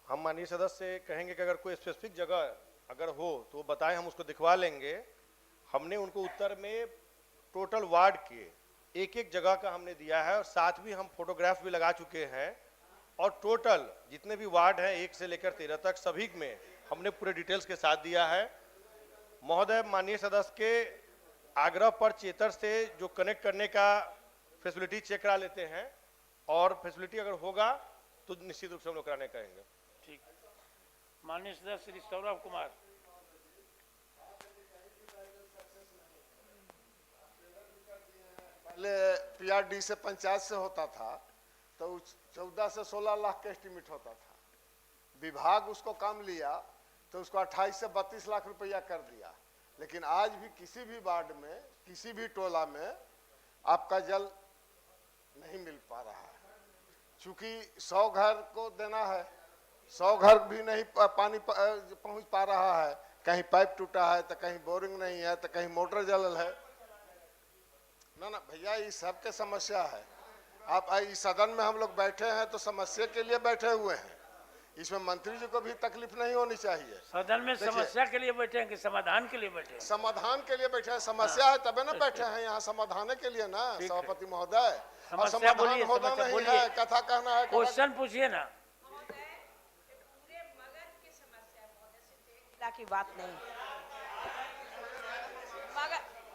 हम माननीय सदस्य से कहेंगे कि अगर कोई स्पेसिफिक जगह अगर हो तो बताएं, हम उसको दिखवा लेंगे। हमने उनको उत्तर में टोटल वार्ड के एक जगह का हमने दिया है, और साथ भी हम फोटोग्राफ भी लगा चुके हैं। और टोटल जितने भी वार्ड हैं 1 से लेकर 13 तक, सभी में हमने पूरे डिटेल्स के साथ दिया है। महोदय, माननीय सदस्य के आग्रह पर चेतर से जो कनेक्ट करने का फैसिलिटी चेक करा लेते हैं, और फैसिलिटी अगर होगा तो निश्चित रूप से हम लोग कराने कहेंगे। ठीक, माननीय सदस्य श्री सौरभ कुमार। पहले पीआरडी से पंचायत से होता था तो 14 से 16 लाख का एस्टीमेट होता था। विभाग उसको कम लिया तो उसको 28 से 32 लाख रुपया कर दिया। लेकिन आज भी किसी भी वार्ड में, किसी भी टोला में आपका जल नहीं मिल पा रहा है, क्योंकि 100 घर को देना है, 100 घर भी नहीं पानी पहुंच पा रहा है। कहीं पाइप टूटा है, तो कहीं बोरिंग नहीं है, तो कहीं मोटर जलल है। ना भैया, ये सबके समस्या है। आप इस सदन में हम लोग बैठे हैं तो समस्या के लिए बैठे हुए हैं, इसमें मंत्री जी को भी तकलीफ नहीं होनी चाहिए। सदन में समस्या के लिए बैठे हैं कि समाधान के लिए बैठे हैं? समाधान के लिए बैठे हैं। समस्या है तबे ना बैठे हैं यहाँ, समाधान के लिए ना सभापति महोदय। और समाधान होना नहीं है, कथा कहना है। क्वेश्चन पूछिए ना। की बात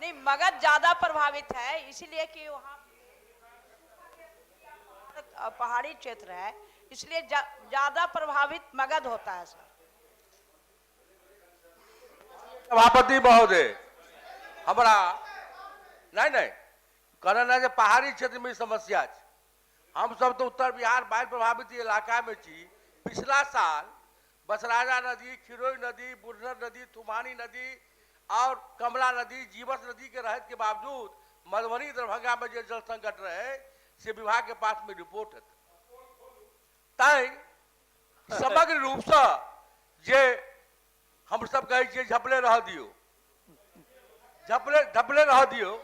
नहीं, मगध ज्यादा प्रभावित है, इसलिए कि वहाँ पहाड़ी क्षेत्र है, इसलिए ज्यादा प्रभावित मगध होता है सर। सभापति महोदय, हमारा नहीं कहना है पहाड़ी क्षेत्र में समस्या है। हम सब तो उत्तर बिहार बाढ़ प्रभावित इलाका में छी। पिछला साल बसराजा नदी, खिरोई नदी, बुरनर नदी, थुमानी नदी और कमला नदी, जीवस नदी के रहने के बावजूद मधुबनी दरभंगा में जो जल संकट रहे से विभाग के पास में रिपोर्ट है। ताई समग्र रूप से जे हम सब कहे छे झपले रह दियो, झपले रह दियो।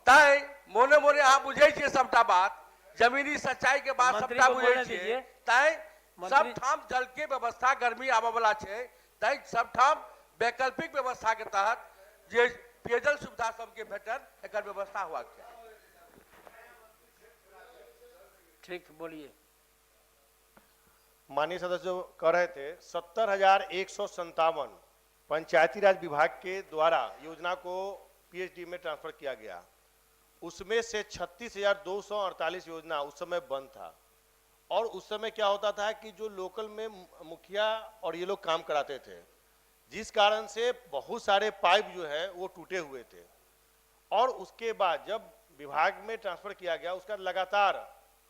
ताई मोने मोने अहाँ बुझे छे सबटा बात, जमीनी सच्चाई के बात सबटा बुझे छे। ताई सब ठाम जल के व्यवस्था गर्मी आबे वाला छे, ताई सब ठाम वैकल्पिक व्यवस्था के तहत जे पेयजल सुविधा सबके भेटन एकर व्यवस्था हुआ चाहिए। ठीक, बोलिए। माननीय सदस्य जो कह रहे थे 70,157 पंचायती राज विभाग के द्वारा योजना को पीएचडी में ट्रांसफर किया गया। उसमें से 36,248 योजना उस समय बंद था। और उस समय क्या होता था कि जो लोकल में मुखिया और ये लोग काम कराते थे, जिस कारण से बहुत सारे पाइप जो है वो टूटे हुए थे। और उसके बाद जब विभाग में ट्रांसफर किया गया, उसका लगातार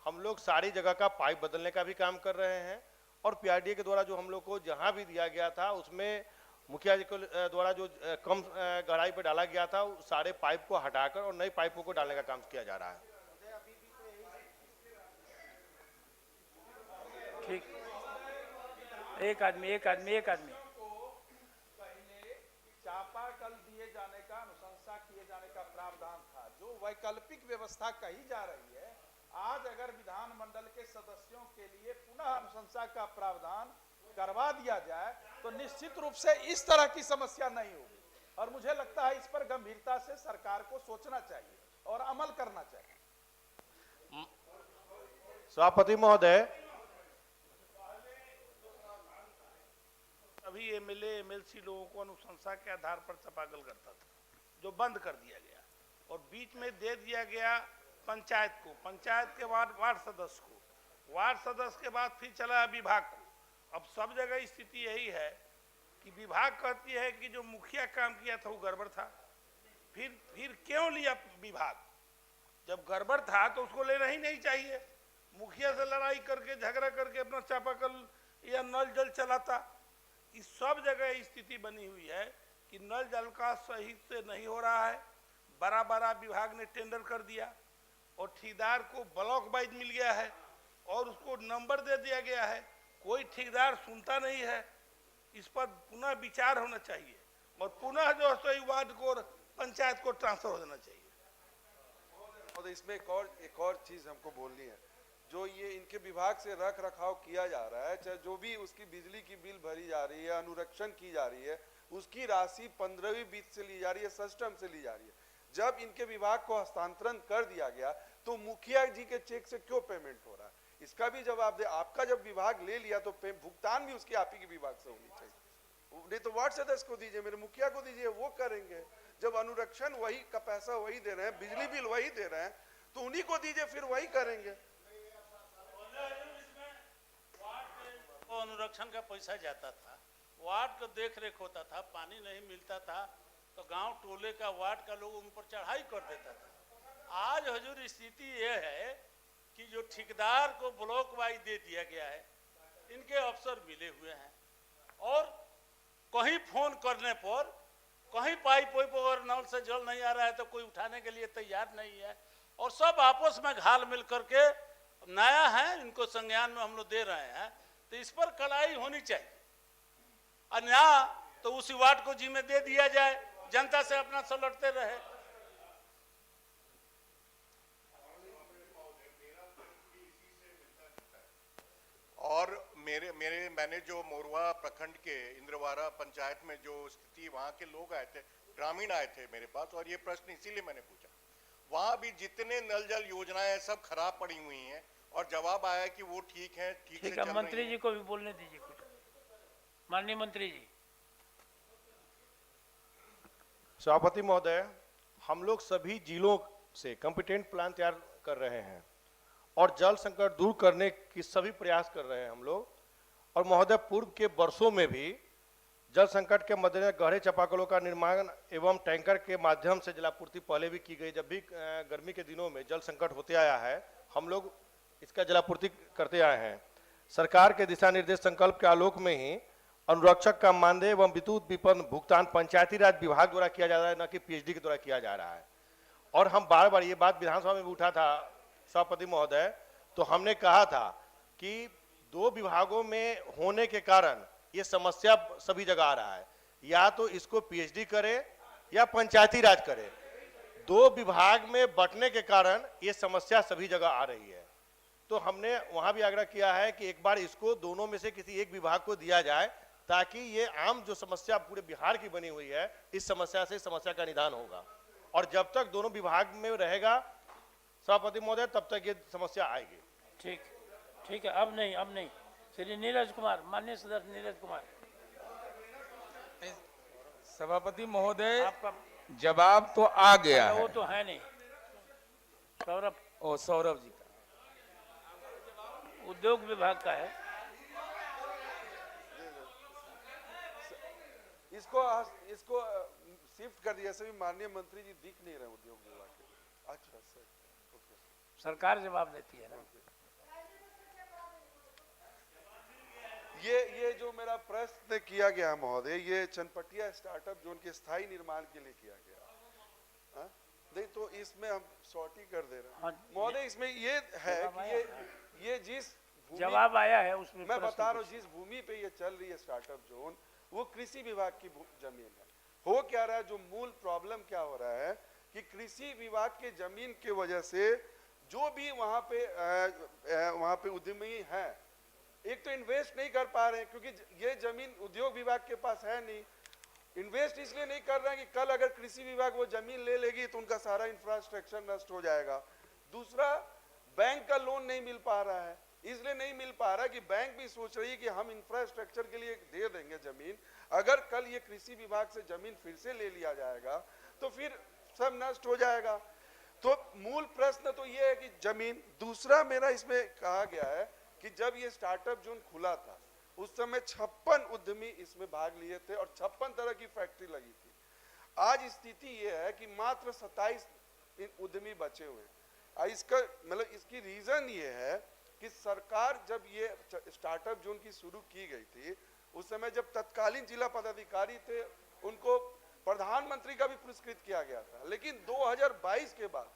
हम लोग सारी जगह का पाइप बदलने का भी काम कर रहे हैं। और पीआरडीए के द्वारा जो हम लोग को जहां भी दिया गया था, उसमें मुखिया जी के द्वारा जो कम गहराई पर डाला गया था, सारे पाइप को हटाकर और नए पाइपों को डालने का काम किया जा रहा है। ठीक, एक आदमी पहले चापाकल दिए जाने का, अनुशंसा किए जाने का प्रावधान था, जो वैकल्पिक व्यवस्था कही जा रही है। आज अगर विधानमंडल के सदस्यों के लिए पुनः अनुशंसा का प्रावधान करवा दिया जाए तो निश्चित रूप से इस तरह की समस्या नहीं होगी। और मुझे लगता है इस पर गंभीरता से सरकार को सोचना चाहिए और अमल करना चाहिए। सभापति महोदय, अभी एमएलए एमएलसी लोगों को अनुशंसा के आधार पर चापाकल करता था, जो बंद कर दिया गया और बीच में दे दिया गया पंचायत को, पंचायत के बाद वार्ड सदस्य को, वार्ड सदस्य के बाद फिर चला विभाग को। अब सब जगह स्थिति यही है कि विभाग कहती है कि जो मुखिया काम किया था वो गड़बड़ था। फिर क्यों लिया विभाग? जब गड़बड़ था तो उसको लेना ही नहीं चाहिए। मुखिया से लड़ाई करके झगड़ा करके अपना चापाकल या नल जल चलाता। इस सब जगह स्थिति बनी हुई है कि नल जल का सही से नहीं हो रहा है। बड़ा बड़ा विभाग ने टेंडर कर दिया और ठेकेदार को ब्लॉक वाइज मिल गया है और उसको नंबर दे दिया गया है। कोई ठेकेदार सुनता नहीं है। इस पर पुनः विचार होना चाहिए और पुनः जो है वार्ड को पंचायत को ट्रांसफर हो देना चाहिए। और इसमें एक और चीज हमको बोलनी है, जो ये इनके विभाग से रख रखाव किया जा रहा है, चाहे जो भी उसकी बिजली की बिल भरी जा रही है, अनुरक्षण की जा रही है, उसकी राशि 15वीं वित्त से ली जा रही है, सिस्टम से ली जा रही है। जब इनके विभाग को हस्तांतरण कर दिया गया तो मुखिया जी के चेक से क्यों पेमेंट हो रहा है, इसका भी जवाब दे। आपका जब विभाग ले लिया तो भुगतान भी उसकी आप ही के विभाग से होनी चाहिए। नहीं तो वार्ड सदस्य को दीजिए, मेरे मुखिया को दीजिए, वो करेंगे। जब अनुरक्षण वही का पैसा वही दे रहे हैं, बिजली बिल वही दे रहे हैं, तो उन्हीं को दीजिए, फिर वही करेंगे। अनुरक्षण का पैसा जाता था, वार्ड का देख रेख होता था, पानी नहीं मिलता था तो गांव टोले का वार्ड का लोग उन पर चढ़ाई कर देता था। आज हजूर स्थिति ये है कि जो ठेकेदार को ब्लॉक वाइज दे दिया गया है, इनके अफसर मिले हुए हैं और कहीं फोन करने पर कहीं पाइप वाइप और नल से जल नहीं आ रहा है तो कोई उठाने के लिए तैयार नहीं है और सब आपस में घाल मिल करके नया है, इनको संज्ञान में हम लोग दे रहे हैं। तो इस पर कड़ाई होनी चाहिए। अन्यथा तो उसी वार्ड को जिम्मे दे दिया जाए, जनता से अपना से लड़ते रहे। और मैंने जो मोरवा प्रखंड के इंद्रवारा पंचायत में जो स्थिति, वहाँ के लोग आए थे, ग्रामीण आए थे मेरे पास, और ये प्रश्न इसीलिए मैंने पूछा। वहाँ भी जितने नल जल योजनाएं सब खराब पड़ी हुई हैं और जवाब आया कि वो ठीक है, ठीक से चल रही हैं। मंत्री जी को भी बोलने दीजिए कुछ। माननीय मंत्री जी। सभापति महोदय, हम लोग सभी जिलों से कॉम्पिटेंट प्लान तैयार कर रहे हैं और जल संकट दूर करने की सभी प्रयास कर रहे हैं हम लोग। और महोदय, पूर्व के वर्षों में भी जल संकट के मद्देनजर गहरे चापाकलों का निर्माण एवं टैंकर के माध्यम से जलापूर्ति पहले भी की गई। जब भी गर्मी के दिनों में जल संकट होते आया है, हम लोग इसका जलापूर्ति करते आए हैं। सरकार के दिशा निर्देश संकल्प के आलोक में ही अनुरक्षक का मानदेय एवं विद्युत विपन्न भुगतान पंचायती राज विभाग द्वारा किया जा रहा है, न कि पीएचडी के द्वारा किया जा रहा है। और हम बार बार ये बात विधानसभा में भी उठा था सभापति महोदय, तो हमने कहा था कि दो विभागों में होने के कारण ये समस्या सभी जगह आ रहा है, या तो इसको पीएचडी करे या पंचायती राज करे। दो विभाग में बंटने के कारण ये समस्या सभी जगह आ रही है। तो हमने वहां भी आग्रह किया है कि एक बार इसको दोनों में से किसी एक विभाग को दिया जाए, ताकि ये आम जो समस्या पूरे बिहार की बनी हुई है, इस समस्या से समस्या का निदान होगा। और जब तक दोनों विभाग में रहेगा सभापति महोदय, तब तक ये समस्या आएगी। ठीक है, अब नहीं श्री नीरज कुमार, माननीय सदस्य नीरज कुमार। सभापति महोदय, आपका जवाब तो आ गया वो है। तो है नहीं। सौरभ, ओ सौरभ जी का उद्योग विभाग का है। इसको शिफ्ट कर दिया, सभी माननीय मंत्री जी दिख नहीं रहे उद्योग विभाग के। अच्छा सर, ओके। सरकार जवाब देती है ना। ये जो मेरा प्रश्न किया गया महोदय, ये चनपटिया स्टार्टअप जोन के स्थायी निर्माण के लिए किया गया। हाँ? नहीं तो इसमें हम सॉर्टी कर दे रहे हैं महोदय। इसमें ये है कि ये जिस जवाब आया है उसमें मैं बता रहा हूँ, जिस भूमि पे ये चल रही है स्टार्टअप जोन, वो कृषि विभाग की जमीन है। हो क्या रहा है, जो मूल प्रॉब्लम क्या हो रहा है कि कृषि विभाग के जमीन के वजह से जो भी वहां पे उद्यमी है, एक तो इन्वेस्ट नहीं कर पा रहे हैं क्योंकि ये जमीन उद्योग विभाग के पास है नहीं। इन्वेस्ट इसलिए नहीं कर रहे हैं कि कल अगर कृषि विभाग वो जमीन ले लेगी तो उनका सारा इंफ्रास्ट्रक्चर नष्ट हो जाएगा। दूसरा, बैंक का लोन नहीं मिल पा रहा है, इसलिए नहीं मिल पा रहा कि बैंक भी सोच रही है कि हम इंफ्रास्ट्रक्चर के लिए दे देंगे जमीन, अगर कल ये कृषि विभाग से जमीन फिर से ले लिया जाएगा तो फिर सब नष्ट हो जाएगा। तो मूल प्रश्न तो ये है कि जमीन। दूसरा मेरा इसमें कहा गया है कि जब ये स्टार्टअप जोन खुला था उस समय 56 उद्यमी इसमें भाग लिए थे और 56 तरह की फैक्ट्री लगी थी। आज स्थिति ये है कि मात्र 27 उद्यमी बचे हुए हैं। इसका मतलब इसकी रीजन ये है कि सरकार जब ये स्टार्टअप जोन की शुरू की गई थी उस समय जब तत्कालीन जिला पदाधिकारी थे उनको प्रधानमंत्री का भी पुरस्कृत किया गया था, लेकिन 2022 के बाद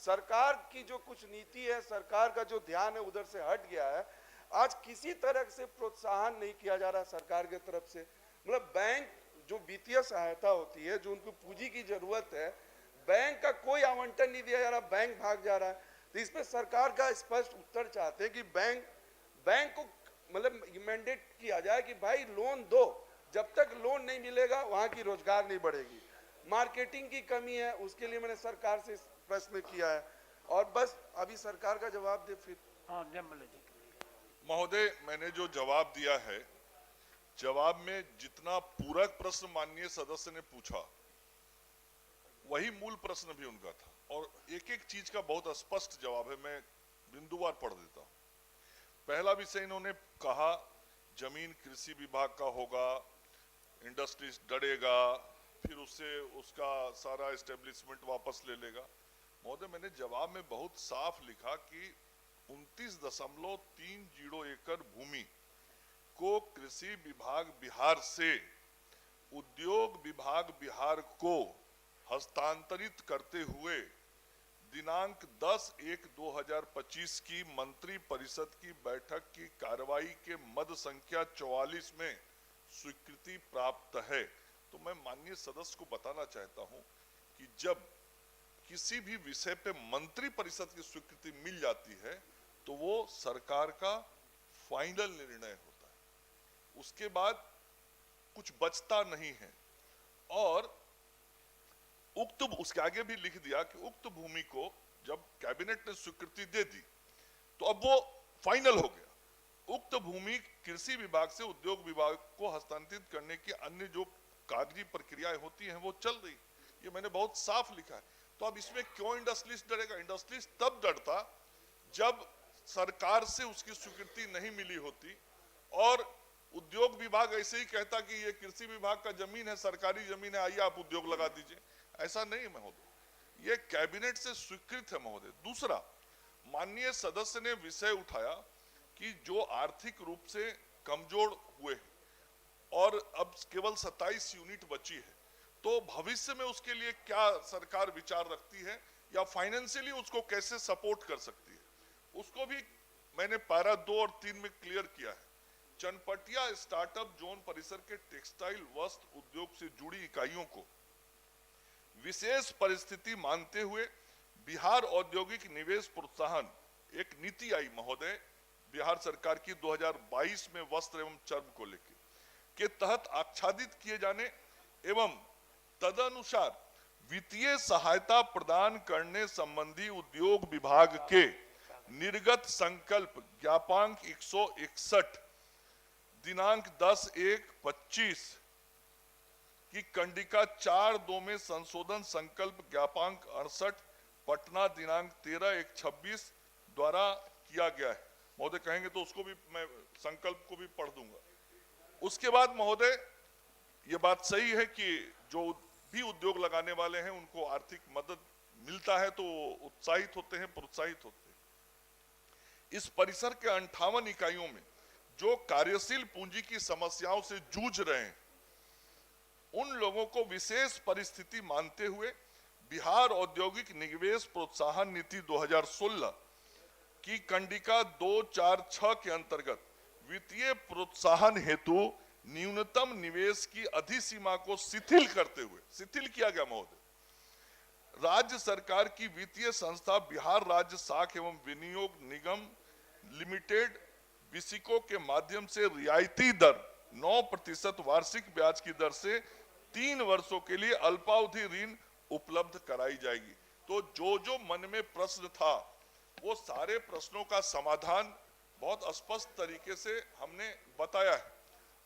सरकार की जो कुछ नीति है, सरकार का जो ध्यान है उधर से हट गया है। आज किसी तरह से प्रोत्साहन नहीं किया जा रहा सरकार की तरफ से। मतलब बैंक जो वित्तीय सहायता होती है, जो उनको पूंजी की जरूरत है, बैंक का कोई आवंटन नहीं दिया जा रहा, बैंक भाग जा रहा है। तो इस पे सरकार का स्पष्ट उत्तर चाहते हैं कि बैंक को मतलब मैंडेट किया जाए कि भाई लोन दो, जब तक लोन नहीं मिलेगा वहां की रोजगार नहीं बढ़ेगी। मार्केटिंग की कमी है, उसके लिए मैंने सरकार से प्रश्न किया है और बस अभी सरकार का जवाब दे फिर। महोदय, मैंने जो जवाब दिया है, जवाब में जितना पूरक प्रश्न माननीय सदस्य ने पूछा वही मूल प्रश्न भी उनका था और एक एक चीज का बहुत स्पष्ट जवाब है। मैं बिंदुवार पढ़ देता हूं। पहला विषय इन्होंने कहा जमीन कृषि विभाग का होगा, इंडस्ट्रीज डरेगा, फिर उससे उसका सारा एस्टेब्लिशमेंट वापस ले लेगा। महोदय, मैंने जवाब में बहुत साफ लिखा कि 29.30 एकड़ भूमि को कृषि विभाग बिहार से उद्योग विभाग बिहार को हस्तांतरित करते हुए दिनांक 10/1/2025 की मंत्री परिषद की बैठक की कार्रवाई के मद संख्या 44 में स्वीकृति प्राप्त है। तो मैं माननीय सदस्य को बताना चाहता हूं कि जब किसी भी विषय पे मंत्री परिषद की स्वीकृति मिल जाती है तो वो सरकार का फाइनल निर्णय होता है, उसके बाद कुछ बचता नहीं है। और उसके आगे भी लिख दिया कि उक्त भूमि को जब कैबिनेट ने स्वीकृति दे दी तो अब वो फाइनल हो गया। उक्त भूमि कृषि विभाग से उद्योग विभाग को हस्तांतरित करने की अन्य जो कागजी प्रक्रियाएं होती हैं वो चल रही, ये मैंने बहुत साफ लिखा है। तो अब इसमें क्यों इंडस्ट्रियलिस्ट डरेगा? इंडस्ट्रियलिस्ट तब डरता जब सरकार से उसकी स्वीकृति नहीं मिली होती और उद्योग विभाग ऐसे ही कहता कि ये कृषि विभाग का जमीन है, सरकारी जमीन है, आइए आप उद्योग लगा दीजिए। ऐसा नहीं महोदय, ये कैबिनेट से स्वीकृत है महोदय। दूसरा, माननीय सदस्य ने विषय उठाया कि जो आर्थिक रूप से कमजोर हुए हैं और अब केवल 27 यूनिट बची है, तो भविष्य में उसके लिए क्या सरकार विचार रखती है या फाइनेंशियली उसको कैसे सपोर्ट कर सकती है, उसको भी मैंने पैरा 2 और 3 में क्लियर किया है। चनपटिया स्टार्टअप जोन परिसर के टेक्सटाइल वस्त्र उद्योग से जुड़ी इकाइयों को विशेष परिस्थिति मानते हुए बिहार औद्योगिक निवेश प्रोत्साहन एक नीति आई महोदय बिहार सरकार की 2022 में वस्त्र एवं चर्म को लेकर के तहत आच्छादित किए जाने एवं तदनुसार वित्तीय सहायता प्रदान करने संबंधी उद्योग विभाग के निर्गत संकल्प ज्ञापांक 161 दिनांक 10/1/25 की कंडिका 4/2 में संशोधन संकल्प ज्ञापांक 68 पटना दिनांक 13/1/26 द्वारा किया गया है। महोदय कहेंगे तो उसको भी मैं संकल्प को भी पढ़ दूंगा। उसके बाद महोदय ये बात सही है कि जो भी उद्योग लगाने वाले हैं उनको आर्थिक मदद मिलता है तो उत्साहित होते हैं, प्रोत्साहित होते हैं। इस परिसर के 58 इकाइयों में जो कार्यशील पूंजी की समस्याओं से जूझ रहे हैं उन लोगों को विशेष परिस्थिति मानते हुए बिहार औद्योगिक निवेश प्रोत्साहन नीति 2016 की कंडिका 246 के अंतर्गत वित्तीय प्रोत्साहन हेतु न्यूनतम निवेश की अधिसीमा को शिथिल करते हुए, शिथिल किया गया महोदय, राज्य सरकार की वित्तीय संस्था बिहार राज्य साख एवं विनियोग निगम लिमिटेड बिसिको के माध्यम से रियायती दर 9% वार्षिक ब्याज की दर से 3 वर्षों के लिए अल्पावधि ऋण उपलब्ध कराई जाएगी। तो जो मन में प्रश्न था वो सारे प्रश्नों का समाधान बहुत स्पष्ट तरीके से हमने बताया है।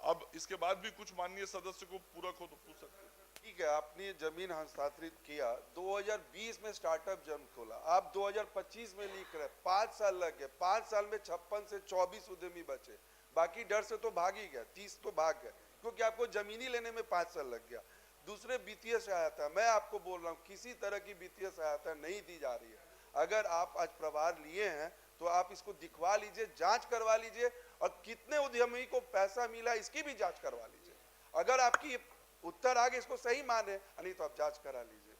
अब इसके बाद भी कुछ माननीय सदस्य को पूरक हो तो पूछ सकते हैं। ठीक है, आपने जमीन हस्तांतरित किया, 2020 में स्टार्टअप जन्म खोला, आप 2025 में लिख रहे, 5 साल लग गए, 5 साल में 56 से 24 उद्यमी बचे, बाकी डर से तो भाग ही गया, 30 तो भाग गए क्योंकि आपको जमीनी लेने में 5 साल लग गया। दूसरे वित्तीय सहायता, मैं आपको बोल रहा हूँ किसी तरह की वित्तीय सहायता नहीं दी जा रही है। अगर आप आज प्रभार लिए हैं तो आप इसको दिखवा लीजिए, जांच करवा लीजिए और कितने उद्यमी को पैसा मिला इसकी भी जांच करवा लीजिए। अगर आपकी उत्तर आगे इसको सही माने, नहीं तो आप जांच करा लीजिए।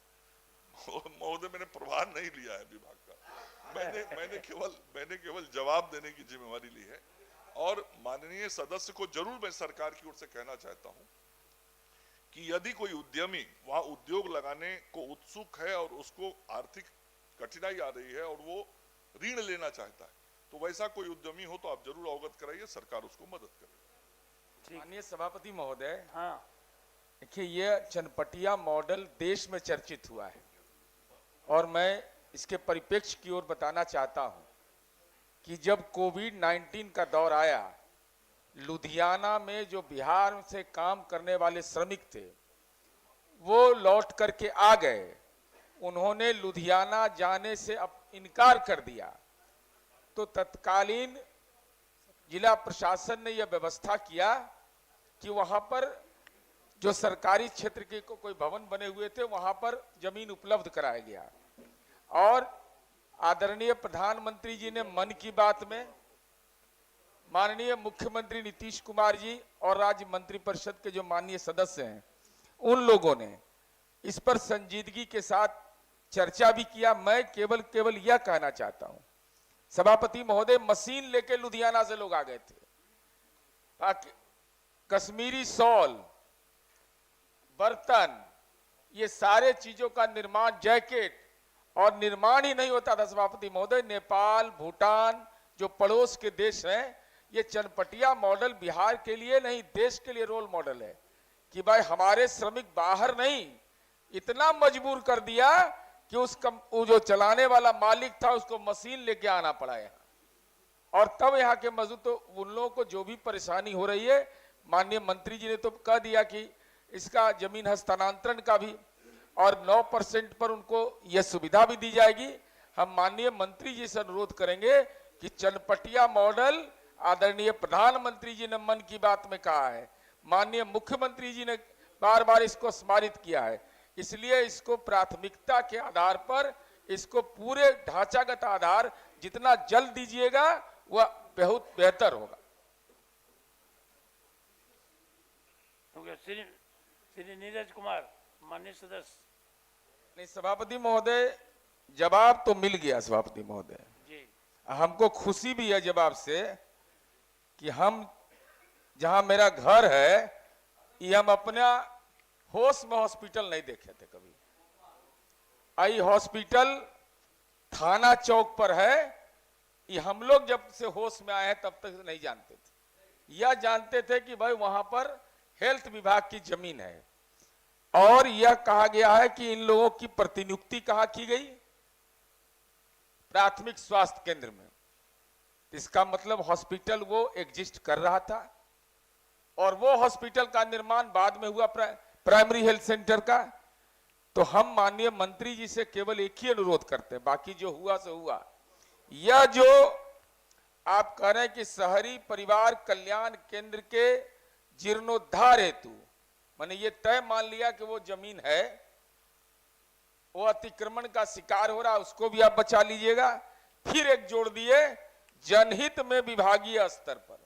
महोदय मैंने प्रभार नहीं लिया है विभाग का, मैंने केवल जवाब देने की जिम्मेवारी ली है। और माननीय सदस्य को जरूर मैं सरकार की ओर से कहना चाहता हूं कि यदि कोई उद्यमी वहां उद्योग लगाने को उत्सुक है और उसको आर्थिक कठिनाई आ रही है और वो ऋण लेना चाहता है तो वैसा कोई उद्यमी हो तो आप जरूर अवगत कराइए, सरकार उसको मदद करे। माननीय सभापति महोदय, हाँ, देखिए ये चनपटिया मॉडल देश में चर्चित हुआ है और मैं इसके परिप्रेक्ष्य की ओर बताना चाहता हूं कि जब कोविड-19 का दौर आया, लुधियाना में जो बिहार से काम करने वाले श्रमिक थे वो लौट करके आ गए। उन्होंने लुधियाना जाने से अब इनकार कर दिया तो तत्कालीन जिला प्रशासन ने यह व्यवस्था किया कि वहां पर जो सरकारी क्षेत्र के कोई भवन बने हुए थे वहां पर जमीन उपलब्ध कराया गया। और आदरणीय प्रधानमंत्री जी ने मन की बात में माननीय मुख्यमंत्री नीतीश कुमार जी और राज्य मंत्रिपरिषद के जो माननीय सदस्य हैं उन लोगों ने इस पर संजीदगी के साथ चर्चा भी किया। मैं केवल यह कहना चाहता हूं, सभापति महोदय, मशीन लेके लुधियाना से लोग आ गए थे, कश्मीरी शॉल, बर्तन, ये सारे चीजों का निर्माण, जैकेट, और निर्माण ही नहीं होता था सभापति महोदय, नेपाल, भूटान जो पड़ोस के देश हैं, ये चनपटिया मॉडल बिहार के लिए नहीं देश के लिए रोल मॉडल है कि भाई हमारे श्रमिक बाहर नहीं, इतना मजबूर कर दिया कि वो जो चलाने वाला मालिक था उसको मशीन लेके आना पड़ा यहाँ। और तब यहाँ के मजदूर, तो उन लोगों को जो भी परेशानी हो रही है, माननीय मंत्री जी ने तो कह दिया कि इसका जमीन हस्तांतरण का भी और 9% पर उनको यह सुविधा भी दी जाएगी। हम माननीय मंत्री जी से अनुरोध करेंगे कि चनपटिया मॉडल आदरणीय प्रधानमंत्री जी ने मन की बात में कहा है, माननीय मुख्यमंत्री जी ने बार बार इसको स्मारित किया है, इसलिए इसको प्राथमिकता के आधार पर इसको पूरे ढांचागत आधार जितना जल्द दीजिएगा वह बहुत बेहतर होगा। श्री नीरज कुमार, माननीय सदस्य। नहीं सभापति महोदय, जवाब तो मिल गया सभापति महोदय जी। हमको खुशी भी है जवाब से कि हम जहां मेरा घर है ये हम अपना होश में हॉस्पिटल नहीं देखे थे कभी। आई हॉस्पिटल थाना चौक पर है, ये हम लोग जब से होश में आए हैं तब तक नहीं जानते थे। यह जानते थे कि भाई वहां पर हेल्थ विभाग की जमीन है और यह कहा गया है कि इन लोगों की प्रतिनियुक्ति कहाँ की गई, प्राथमिक स्वास्थ्य केंद्र में। इसका मतलब हॉस्पिटल वो एग्जिस्ट कर रहा था और वो हॉस्पिटल का निर्माण बाद में हुआ प्राइमरी हेल्थ सेंटर का। तो हम माननीय मंत्री जी से केवल एक ही अनुरोध करते हैं, बाकी जो हुआ सो हुआ। यह जो आप कह रहे हैं कि शहरी परिवार कल्याण केंद्र के जीर्णोद्धार हेतु, माने ये तय मान लिया कि वो जमीन है, वो अतिक्रमण का शिकार हो रहा है, उसको भी आप बचा लीजिएगा। फिर एक जोड़ दिए जनहित में विभागीय स्तर पर।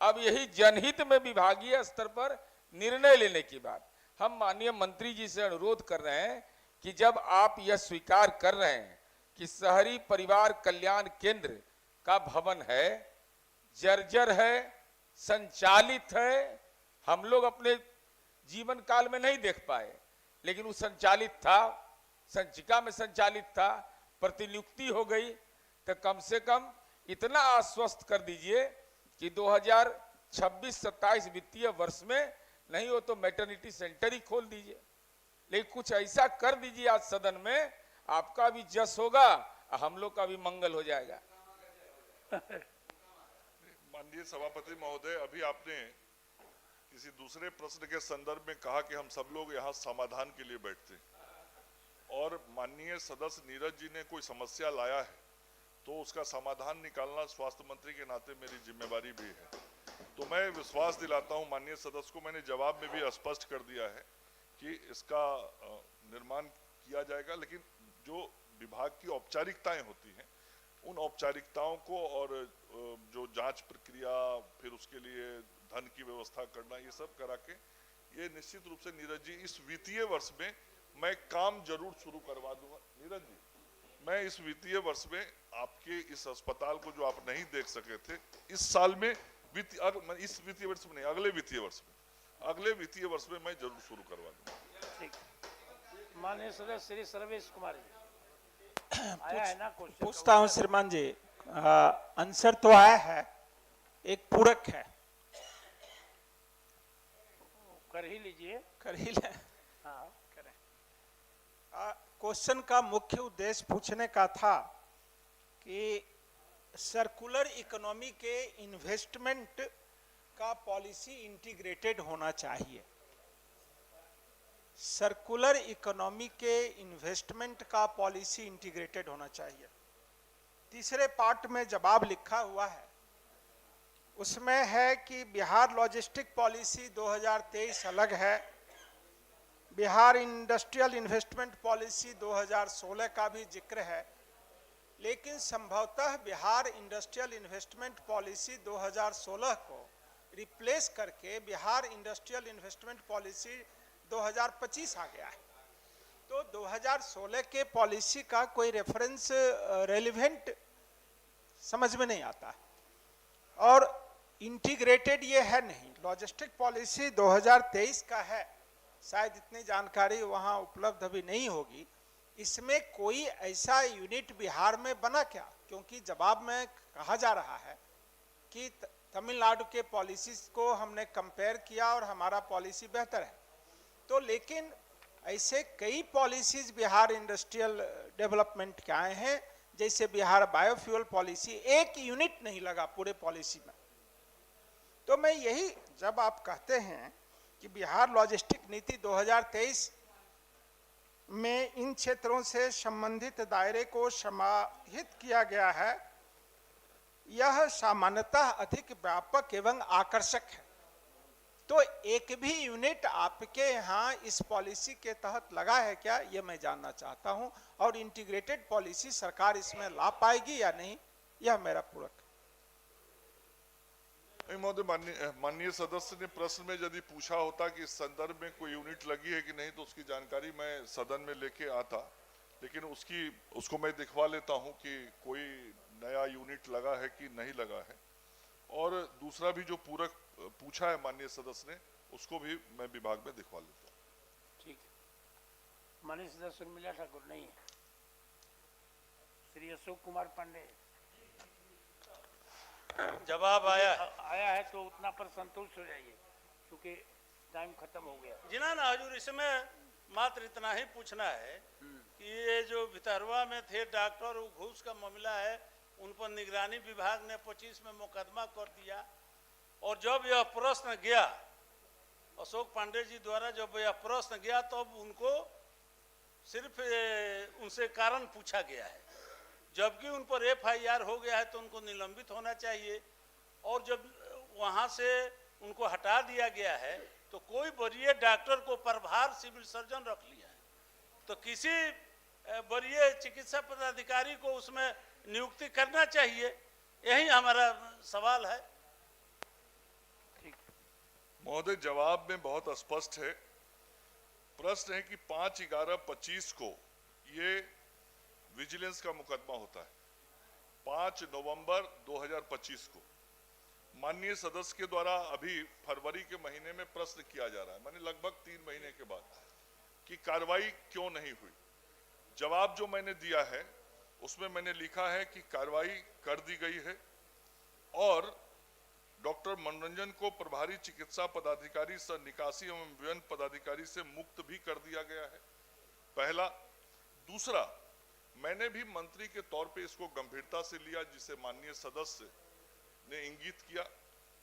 अब यही जनहित में विभागीय स्तर पर निर्णय लेने की बात हम माननीय मंत्री जी से अनुरोध कर रहे हैं कि जब आप यह स्वीकार कर रहे हैं कि शहरी परिवार कल्याण केंद्र का भवन है, जर्जर है, संचालित है, हम लोग अपने जीवन काल में नहीं देख पाए, लेकिन वो संचालित था, संचिका में संचालित था, प्रतिनियुक्ति हो गई, तो कम से कम इतना आश्वस्त कर दीजिए कि 2026-27 वित्तीय वर्ष में नहीं हो तो मैटरनिटी सेंटर ही खोल दीजिए, लेकिन कुछ ऐसा कर दीजिए आज सदन में, आपका भी जस होगा, हम लोग का भी मंगल हो जाएगा। माननीय सभापति महोदय, अभी आपने किसी दूसरे प्रश्न के संदर्भ में कहा कि हम सब लोग यहाँ समाधान के लिए बैठते हैं, और माननीय सदस्य नीरज जी ने कोई समस्या लाया है तो उसका समाधान निकालना स्वास्थ्य मंत्री के नाते मेरी जिम्मेवारी भी है। तो मैं विश्वास दिलाता हूं माननीय सदस्य को, मैंने जवाब में भी स्पष्ट कर दिया है कि इसका निर्माण किया जाएगा, लेकिन जो विभाग की औपचारिकताएं होती हैं उन औपचारिकताओं को और जो जांच प्रक्रिया, फिर उसके लिए धन की व्यवस्था करना, ये सब करा के ये निश्चित रूप से नीरज जी इस वित्तीय वर्ष में मैं काम जरूर शुरू करवा दूंगा। नीरज जी, मैं इस वित्तीय वर्ष में आपके इस अस्पताल को जो आप नहीं देख सके थे, इस साल में इस वित्तीय वर्ष में नहीं, अगले वित्तीय वर्ष में मैं जरूर शुरू करवा दूंगा। माननीय सदस्य श्री सर्वेश कुमार जी आया है ना क्वेश्चन? पूछता हूँ श्रीमान जी, आंसर तो आया है, एक पूरक है, कर ही लीजिए। कर ही ले। हाँ करें। क्वेश्चन का मुख्य उद्देश्य पूछने का था कि सर्कुलर इकोनॉमी के इन्वेस्टमेंट का पॉलिसी इंटीग्रेटेड होना चाहिए। सर्कुलर इकोनॉमी के इन्वेस्टमेंट का पॉलिसी इंटीग्रेटेड होना चाहिए। तीसरे पार्ट में जवाब लिखा हुआ है, उसमें है कि बिहार लॉजिस्टिक पॉलिसी 2023 अलग है, बिहार इंडस्ट्रियल इन्वेस्टमेंट पॉलिसी 2016 का भी जिक्र है, लेकिन संभवतः बिहार इंडस्ट्रियल इन्वेस्टमेंट पॉलिसी 2016 को रिप्लेस करके बिहार इंडस्ट्रियल इन्वेस्टमेंट पॉलिसी 2025 आ गया है। तो 2016 के पॉलिसी का कोई रेफरेंस रेलिवेंट समझ में नहीं आता है, और इंटीग्रेटेड ये है नहीं। लॉजिस्टिक पॉलिसी 2023 का है, शायद इतनी जानकारी वहाँ उपलब्ध अभी नहीं होगी। इसमें कोई ऐसा यूनिट बिहार में बना क्या? क्योंकि जवाब में कहा जा रहा है कि तमिलनाडु के पॉलिसीज को हमने कंपेयर किया और हमारा पॉलिसी बेहतर है। तो लेकिन ऐसे कई पॉलिसीज बिहार इंडस्ट्रियल डेवलपमेंट के आए हैं, जैसे बिहार बायोफ्यूल पॉलिसी, एक यूनिट नहीं लगा पूरे पॉलिसी में। तो मैं यही, जब आप कहते हैं कि बिहार लॉजिस्टिक नीति 2023 में इन क्षेत्रों से संबंधित दायरे को समाहित किया गया है, यह सामान्यतः अधिक व्यापक एवं आकर्षक है। तो एक भी यूनिट आपके यहाँ इस पॉलिसी के तहत लगा है क्या, ये मैं जानना चाहता हूँ, और इंटीग्रेटेड पॉलिसी सरकार इसमें ला पाएगी या नहीं, यह मेरा पूरक। महोदय, माननीय सदस्य ने प्रश्न में यदि पूछा होता कि इस संदर्भ में कोई यूनिट लगी है कि नहीं, तो उसकी जानकारी मैं सदन में लेके आता, लेकिन उसको मैं दिखवा लेता हूं कि कोई नया यूनिट लगा है कि नहीं लगा है। और दूसरा भी जो पूरक पूछा है माननीय सदस्य ने, उसको भी मैं विभाग में दिखवा लेता हूँ। ठीक है। माननीय सदस्य उर्मिला ठाकुर नहीं है, श्री अशोक कुमार पांडे जवाब आया है तो उतना पर संतुष्ट हो जाइए, क्योंकि टाइम खत्म हो गया। जिना ना हजूर, इसमें मात्र इतना ही पूछना है कि ये जो भितरवा में थे डॉक्टर, वो घूस का मामला है, उन पर निगरानी विभाग ने 25 में मुकदमा कर दिया, और जब यह प्रश्न गया अशोक पांडे जी द्वारा, जब यह प्रश्न गया तब उनको सिर्फ उनसे कारण पूछा गया है, जबकि उन पर FIR हो गया है तो उनको निलंबित होना चाहिए। और जब वहां से उनको हटा दिया गया है तो कोई वरीय डॉक्टर को प्रभार सिविल सर्जन रख लिया है, तो किसी वरीय चिकित्सा पदाधिकारी को उसमें नियुक्ति करना चाहिए। यही हमारा सवाल है। महोदय, जवाब में बहुत स्पष्ट है। प्रश्न है कि 5/11/25 को ये विजिलेंस का मुकदमा होता है। 5 नवंबर 2025 को माननीय सदस्य के द्वारा अभी फरवरी के महीने में प्रश्न किया जा रहा है, माने लगभग 3 महीने के बाद, कि कार्रवाई क्यों नहीं हुई। जवाब जो मैंने दिया है उसमें मैंने लिखा है कि कार्रवाई कर दी गई है और डॉक्टर मनोरंजन को प्रभारी चिकित्सा पदाधिकारी सह निकासी एवं व्ययन पदाधिकारी से मुक्त भी कर दिया गया है, पहला। दूसरा, मैंने भी मंत्री के तौर पे इसको गंभीरता से लिया, जिसे माननीय सदस्य ने इंगित किया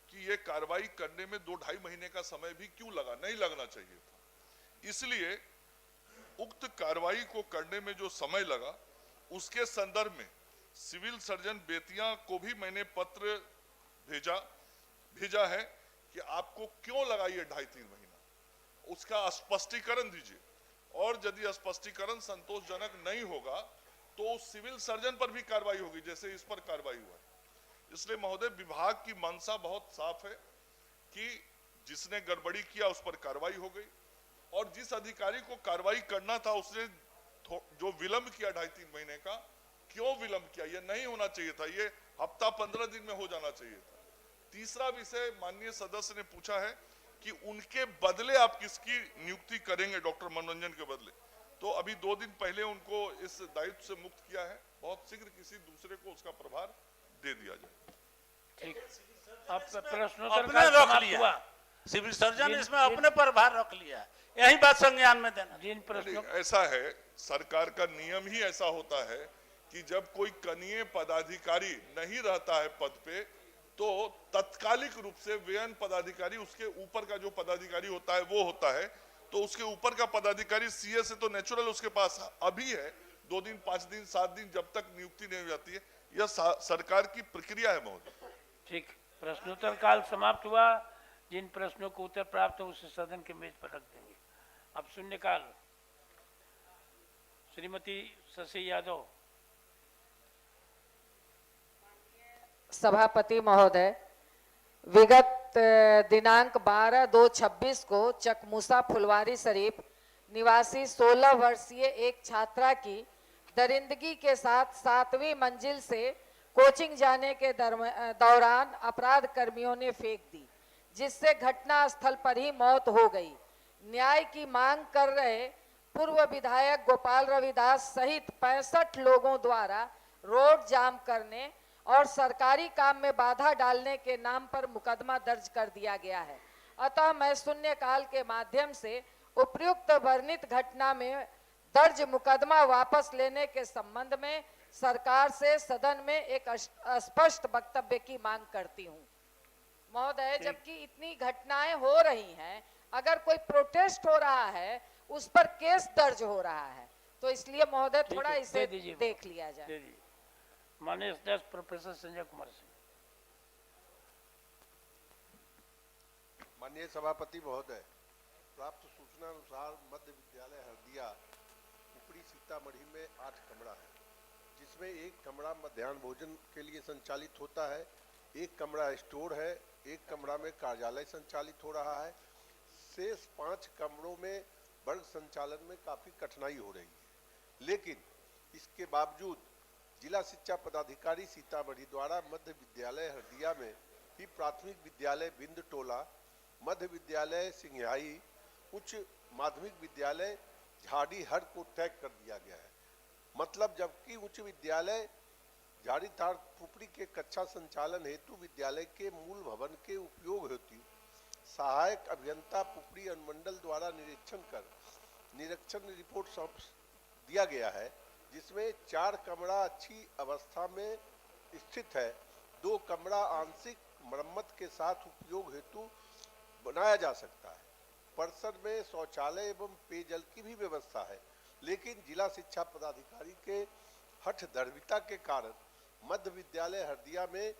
कि ये कार्रवाई करने में 2-2.5 महीने का समय भी क्यों लगा, नहीं लगना चाहिए था। इसलिए उक्त कार्रवाई को करने में जो समय लगा उसके संदर्भ में सिविल सर्जन बेतिया को भी मैंने पत्र भेजा है कि आपको क्यों लगा ये 2.5-3 महीना, उसका स्पष्टीकरण दीजिए। और यदि स्पष्टीकरण संतोषजनक नहीं होगा तो सिविल सर्जन पर भी कार्रवाई होगी, जैसे इस पर कार्रवाई हुआ है। इसलिए महोदय, विभाग की मंशा बहुत साफ है कि जिसने गड़बड़ी किया उस पर कार्रवाई हो गई, और जिस अधिकारी को कार्रवाई करना था उसने जो विलंब किया 2.5-3 महीने का, क्यों विलंब किया, ये नहीं होना चाहिए था, ये हफ्ता 15 दिन में हो जाना चाहिए था। तीसरा विषय माननीय सदस्य ने पूछा है कि उनके बदले आप किसकी नियुक्ति करेंगे, डॉक्टर मनोरंजन के बदले। तो अभी 2 दिन पहले उनको इस दायित्व से मुक्त किया है, बहुत शीघ्र किसी दूसरे को उसका प्रभार दे दिया जाए। ठीक, आप प्रश्नोत्तर अपने रख लिया, सिविल सर्जन इसमें अपने पर भार रख लिया, यही बात संज्ञान में देना। जिन प्रश्नों ऐसा है, सरकार का नियम ही ऐसा होता है कि जब कोई कनीय पदाधिकारी नहीं रहता है पद पे तो तत्कालिक रूप से व्ययन पदाधिकारी, उसके ऊपर का जो पदाधिकारी होता है वो होता है, तो उसके ऊपर का पदाधिकारी सीए से तो नेचुरल उसके पास अभी है, 2 दिन 5 दिन 7 दिन जब तक नियुक्ति नहीं हो जाती है, यह सरकार की प्रक्रिया है महोदय। ठीक, प्रश्नोत्तर काल समाप्त हुआ। जिन प्रश्नों को उत्तर प्राप्त हो उसे सदन के मेज पर रख देंगे। अब शून्यकाल, श्रीमती शशि यादव। सभापति महोदय, विगत दिनांक 12/2/26 को चकमूसा फुलवारी शरीफ निवासी 16 वर्षीय एक छात्रा की दरिंदगी के साथ 7वीं मंजिल से कोचिंग जाने के दौरान अपराध कर्मियों ने फेंक दी, जिससे घटना स्थल पर ही मौत हो गई। न्याय की मांग कर रहे पूर्व विधायक गोपाल रविदास सहित 65 लोगों द्वारा रोड जाम करने और सरकारी काम में बाधा डालने के नाम पर मुकदमा दर्ज कर दिया गया है। अतः मैं शून्यकाल के माध्यम से उपयुक्त वर्णित घटना में दर्ज मुकदमा वापस लेने के संबंध में सरकार से सदन में एक स्पष्ट वक्तव्य की मांग करती हूं। महोदय, जबकि इतनी घटनाएं हो रही हैं, अगर कोई प्रोटेस्ट हो रहा है उस पर केस दर्ज हो रहा है, तो इसलिए महोदय थोड़ा इसे देख लिया जाए। माननीय अध्यक्ष प्रोफेसर संजय कुमार सिंह। माननीय सभापति महोदय, प्राप्त सूचना अनुसार मध्य विद्यालय हरदिया ऊपरी सीतामढ़ी में 8 कमरा है, जिसमें एक कमरा मध्याह्न भोजन के लिए संचालित होता है, एक कमरा स्टोर है, एक कमरा में कार्यालय संचालित हो रहा है। शेष 5 कमरों में वर्ग संचालन में काफी कठिनाई हो रही है, लेकिन इसके बावजूद जिला शिक्षा पदाधिकारी सीतामढ़ी द्वारा मध्य विद्यालय हरदिया में ही प्राथमिक विद्यालय बिंद टोला, मध्य विद्यालय सिंघाई, उच्च माध्यमिक विद्यालय झाड़ीहर को टैग कर दिया गया है। मतलब जबकि उच्च विद्यालय झाड़ीताड़ पुपड़ी के कक्षा संचालन हेतु विद्यालय के मूल भवन के उपयोग हेतु सहायक अभियंता पुपड़ी अनुमंडल द्वारा निरीक्षण रिपोर्ट सौंप दिया गया है, जिसमें 4 कमरा अच्छी अवस्था में स्थित है, 2 कमरा आंशिक मरम्मत के साथ उपयोग हेतु बनाया जा सकता है। परिसर में शौचालय एवं पेयजल की भी व्यवस्था है, लेकिन जिला शिक्षा पदाधिकारी के हठधर्मिता के कारण मध्य विद्यालय हरदिया में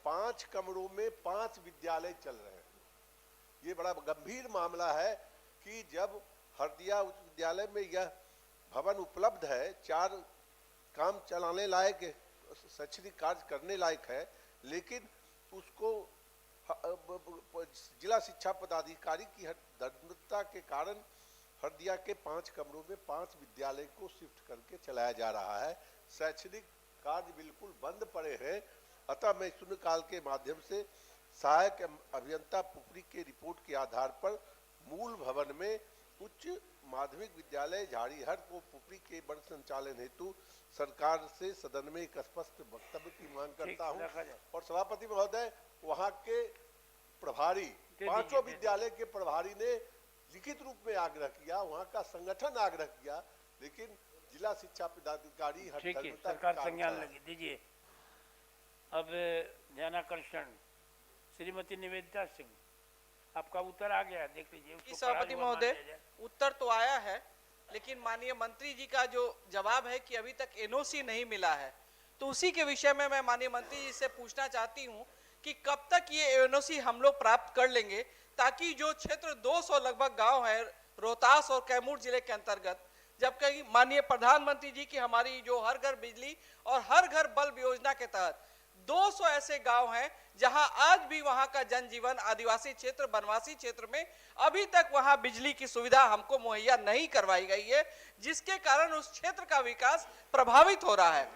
5 कमरों में 5 विद्यालय चल रहे हैं। ये बड़ा गंभीर मामला है कि जब हरदिया उच्च विद्यालय में यह भवन उपलब्ध है, 4 काम चलाने लायक शैक्षणिक कार्य करने लायक है, लेकिन उसको जिला शिक्षा पदाधिकारी की हठधर्मिता के कारण हरदिया के 5 कमरों में 5 विद्यालय को शिफ्ट करके चलाया जा रहा है। शैक्षणिक कार्य बिल्कुल बंद पड़े हैं। अतः मैं शून्यकाल के माध्यम से सहायक अभियंता पुपरी के रिपोर्ट के आधार पर मूल भवन में उच्च माध्यमिक विद्यालय झाड़ीहर को पुपरी के बड़ संचालन हेतु सरकार से सदन में एक स्पष्ट वक्तव्य की मांग करता हूं। और सभापति महोदय, वहां के प्रभारी 5 विद्यालय के प्रभारी ने लिखित रूप में आग्रह किया, वहां का संगठन आग्रह किया, लेकिन जिला शिक्षा पदाधिकारी सरकार संज्ञान लगी दीजिए। अब ध्यानाकर्षण श्रीमती निवेदिता सिंह, आपका उत्तर आ गया, देख लीजिए। सभापति महोदय, उत्तर तो आया है, लेकिन माननीय मंत्री जी का जो जवाब है कि अभी तक एनओसी नहीं मिला है, तो उसी के विषय में मैं माननीय मंत्री जी से पूछना चाहती हूं कि कब तक ये एनओसी हम लोग प्राप्त कर लेंगे, ताकि जो क्षेत्र 200 लगभग गांव है रोहतास और कैमूर जिले के अंतर्गत, जबकि माननीय प्रधानमंत्री जी की हमारी जो हर घर बिजली और हर घर बल्ब योजना के तहत 200 ऐसे गांव हैं जहां आज भी वहां का जनजीवन आदिवासी क्षेत्र वनवासी क्षेत्र में अभी तक वहां बिजली की सुविधा हमको मुहैया नहीं करवाई गई है, जिसके कारण उस क्षेत्र का विकास प्रभावित हो रहा है।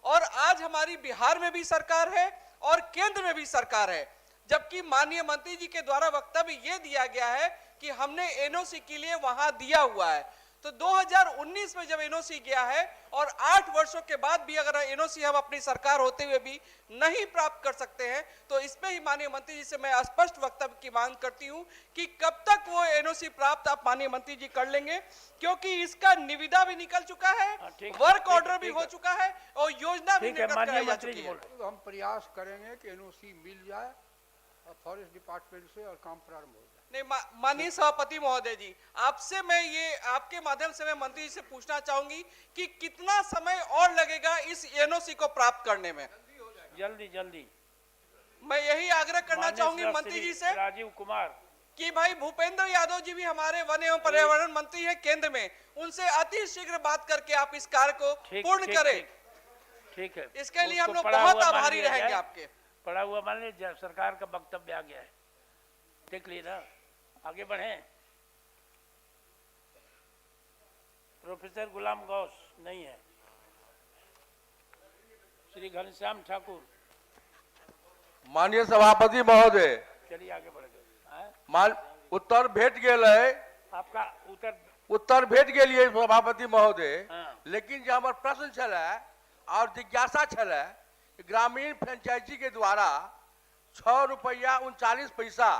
और आज हमारी बिहार में भी सरकार है और केंद्र में भी सरकार है, जबकि माननीय मंत्री जी के द्वारा वक्तव्य ये दिया गया है कि हमने एनओसी के लिए वहां दिया हुआ है। तो 2019 में जब एनओसी गया है और 8 वर्षों के बाद भी अगर एनओसी हम अपनी सरकार होते हुए भी नहीं प्राप्त कर सकते हैं, तो इसमें ही माननीय मंत्री जी से मैं स्पष्ट वक्तव्य की मांग करती हूं कि कब तक वो एनओसी प्राप्त आप माननीय मंत्री जी कर लेंगे, क्योंकि इसका निविदा भी निकल चुका है, वर्क ऑर्डर भी हो चुका है और योजना भी निर्गत कराई जा चुकी है। हम प्रयास करेंगे कि एनओसी मिल जाए और फॉरेस्ट डिपार्टमेंट से और काम प्रारंभ हो जाए। नहीं, माननीय सभापति महोदय जी, आपसे मैं ये आपके माध्यम से मैं मंत्री जी से पूछना चाहूंगी कि कितना समय और लगेगा इस एनओसी को प्राप्त करने में? जल्दी मैं यही आग्रह करना चाहूंगी मंत्री जी से, राजीव कुमार, कि भाई भूपेंद्र यादव जी भी हमारे वन एवं पर्यावरण मंत्री है केंद्र में, उनसे अति शीघ्र बात करके आप इस कार्य को पूर्ण करें। ठीक है, इसके लिए हम लोग बहुत आभारी रहेंगे आपके। पड़ा हुआ मान लीजिए, सरकार का वक्तव्य आ गया है, देख लिए ना, आगे बढ़े। प्रोफेसर गुलाम गौस नहीं है, श्री घनश्याम ठाकुर। माननीय सभापति महोदय, चलिए आगे बढ़ गए। मान उत्तर भेट गेल है, आपका उत्तर भेट गेलिए सभापति महोदय, लेकिन जो हमार प्रश्न छला और जिज्ञासा छला, ग्रामीण फ्रेंचाइजी के द्वारा 6 रुपया 39 पैसा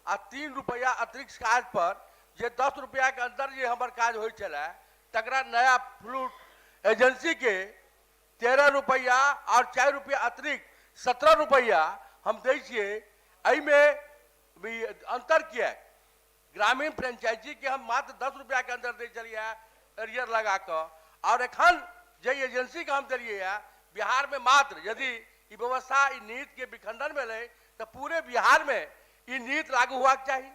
आ 3 रुपया अतिरिक्त काज पर जे 10 रुपया के अंदर जे हमर काज हो चला, तकरा नया फ्लूट एजेंसी के 13 रुपया और 4 रुपया अतिरिक्त 17 रुपया हम दै छियै। एहिमे भी अंतर किया, ग्रामीण फ्रेंचाइजी के हम मात्र 10 रुपया के अंदर दै छलियै एरियर लगा कर, और एखन जे एजेंसी के हम दिलियै बिहार में मात्र, यदि ई व्यवस्था ई नीति के विखंडन में रहे तो पूरे बिहार में ये नीति लागू हुआ चाहिए।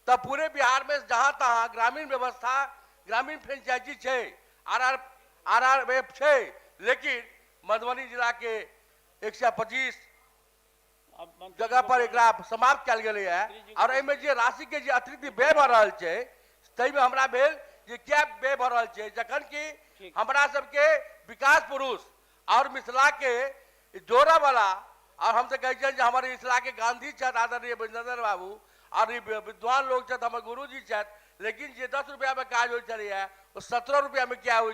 तब पूरे बिहार में जहां तहां ग्रामीण व्यवस्था ग्रामीण फ्रेंचाइजी है, आरआरएफ है, लेकिन मधुबनी जिला के 125 जगह पर एकरा समाप्त कल गए है। और एमे जे राशि के जे अतिरिक्त व्यय भ रहल छै, तै में हमरा भेल जे क्या व्यय भ रहल छै, जखन कि हमरा सबके विकास पुरुष और मिथिला के जोड़ा वाला, और हम तो कहे हमारे मिथिला के गांधी छथि आदरणीय नरेंद्र बाबू, और विद्वान लोग छथि हमर गुरु जी छथि, लेकिन जे 10 रुपया में काज हो चलिए वो 17 रुपया में क्या हो,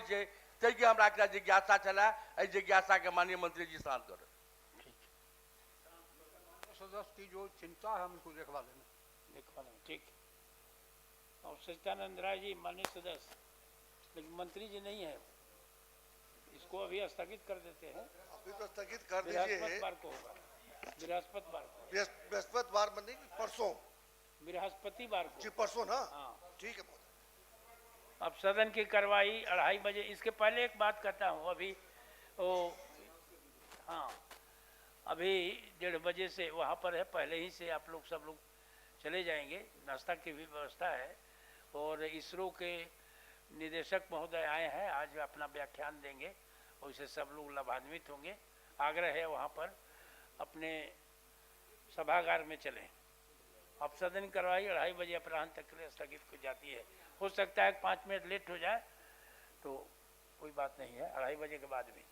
हमरा जिज्ञासा चला, जिज्ञासा के माननीय मंत्री जी शांत कर। सदस्य की जो चिंता है हम उसको देखवा देना। ठीक। और सच्चिदानंद राय जी माननीय सदस्य, लेकिन मंत्री जी नहीं है, इसको अभी स्थगित कर देते हैं। अभी तो स्थगित कर दीजिए। को होगा। बृहस्पतिवार को। बृहस्पतिवार में नहीं, परसों। बृहस्पतिवार को जी परसों ना। हाँ ठीक है महोदय। अब सदन की कार्रवाई 2:30 बजे। इसके पहले एक बात कहता हूँ, अभी वो हाँ अभी 1:30 बजे से वहाँ पर है, पहले ही से आप लोग सब लोग चले जाएंगे, नाश्ता की भी व्यवस्था है। और इसरो के निदेशक महोदय आए हैं, आज अपना व्याख्यान देंगे और इससे सब लोग लाभान्वित होंगे। आग्रह है वहाँ पर अपने सभागार में चलें। अब सदन कार्रवाई 2:30 बजे अपराह्न तक के लिए स्थगित हो जाती है। हो सकता है 5 मिनट लेट हो जाए तो कोई बात नहीं है, 2:30 बजे के बाद भी।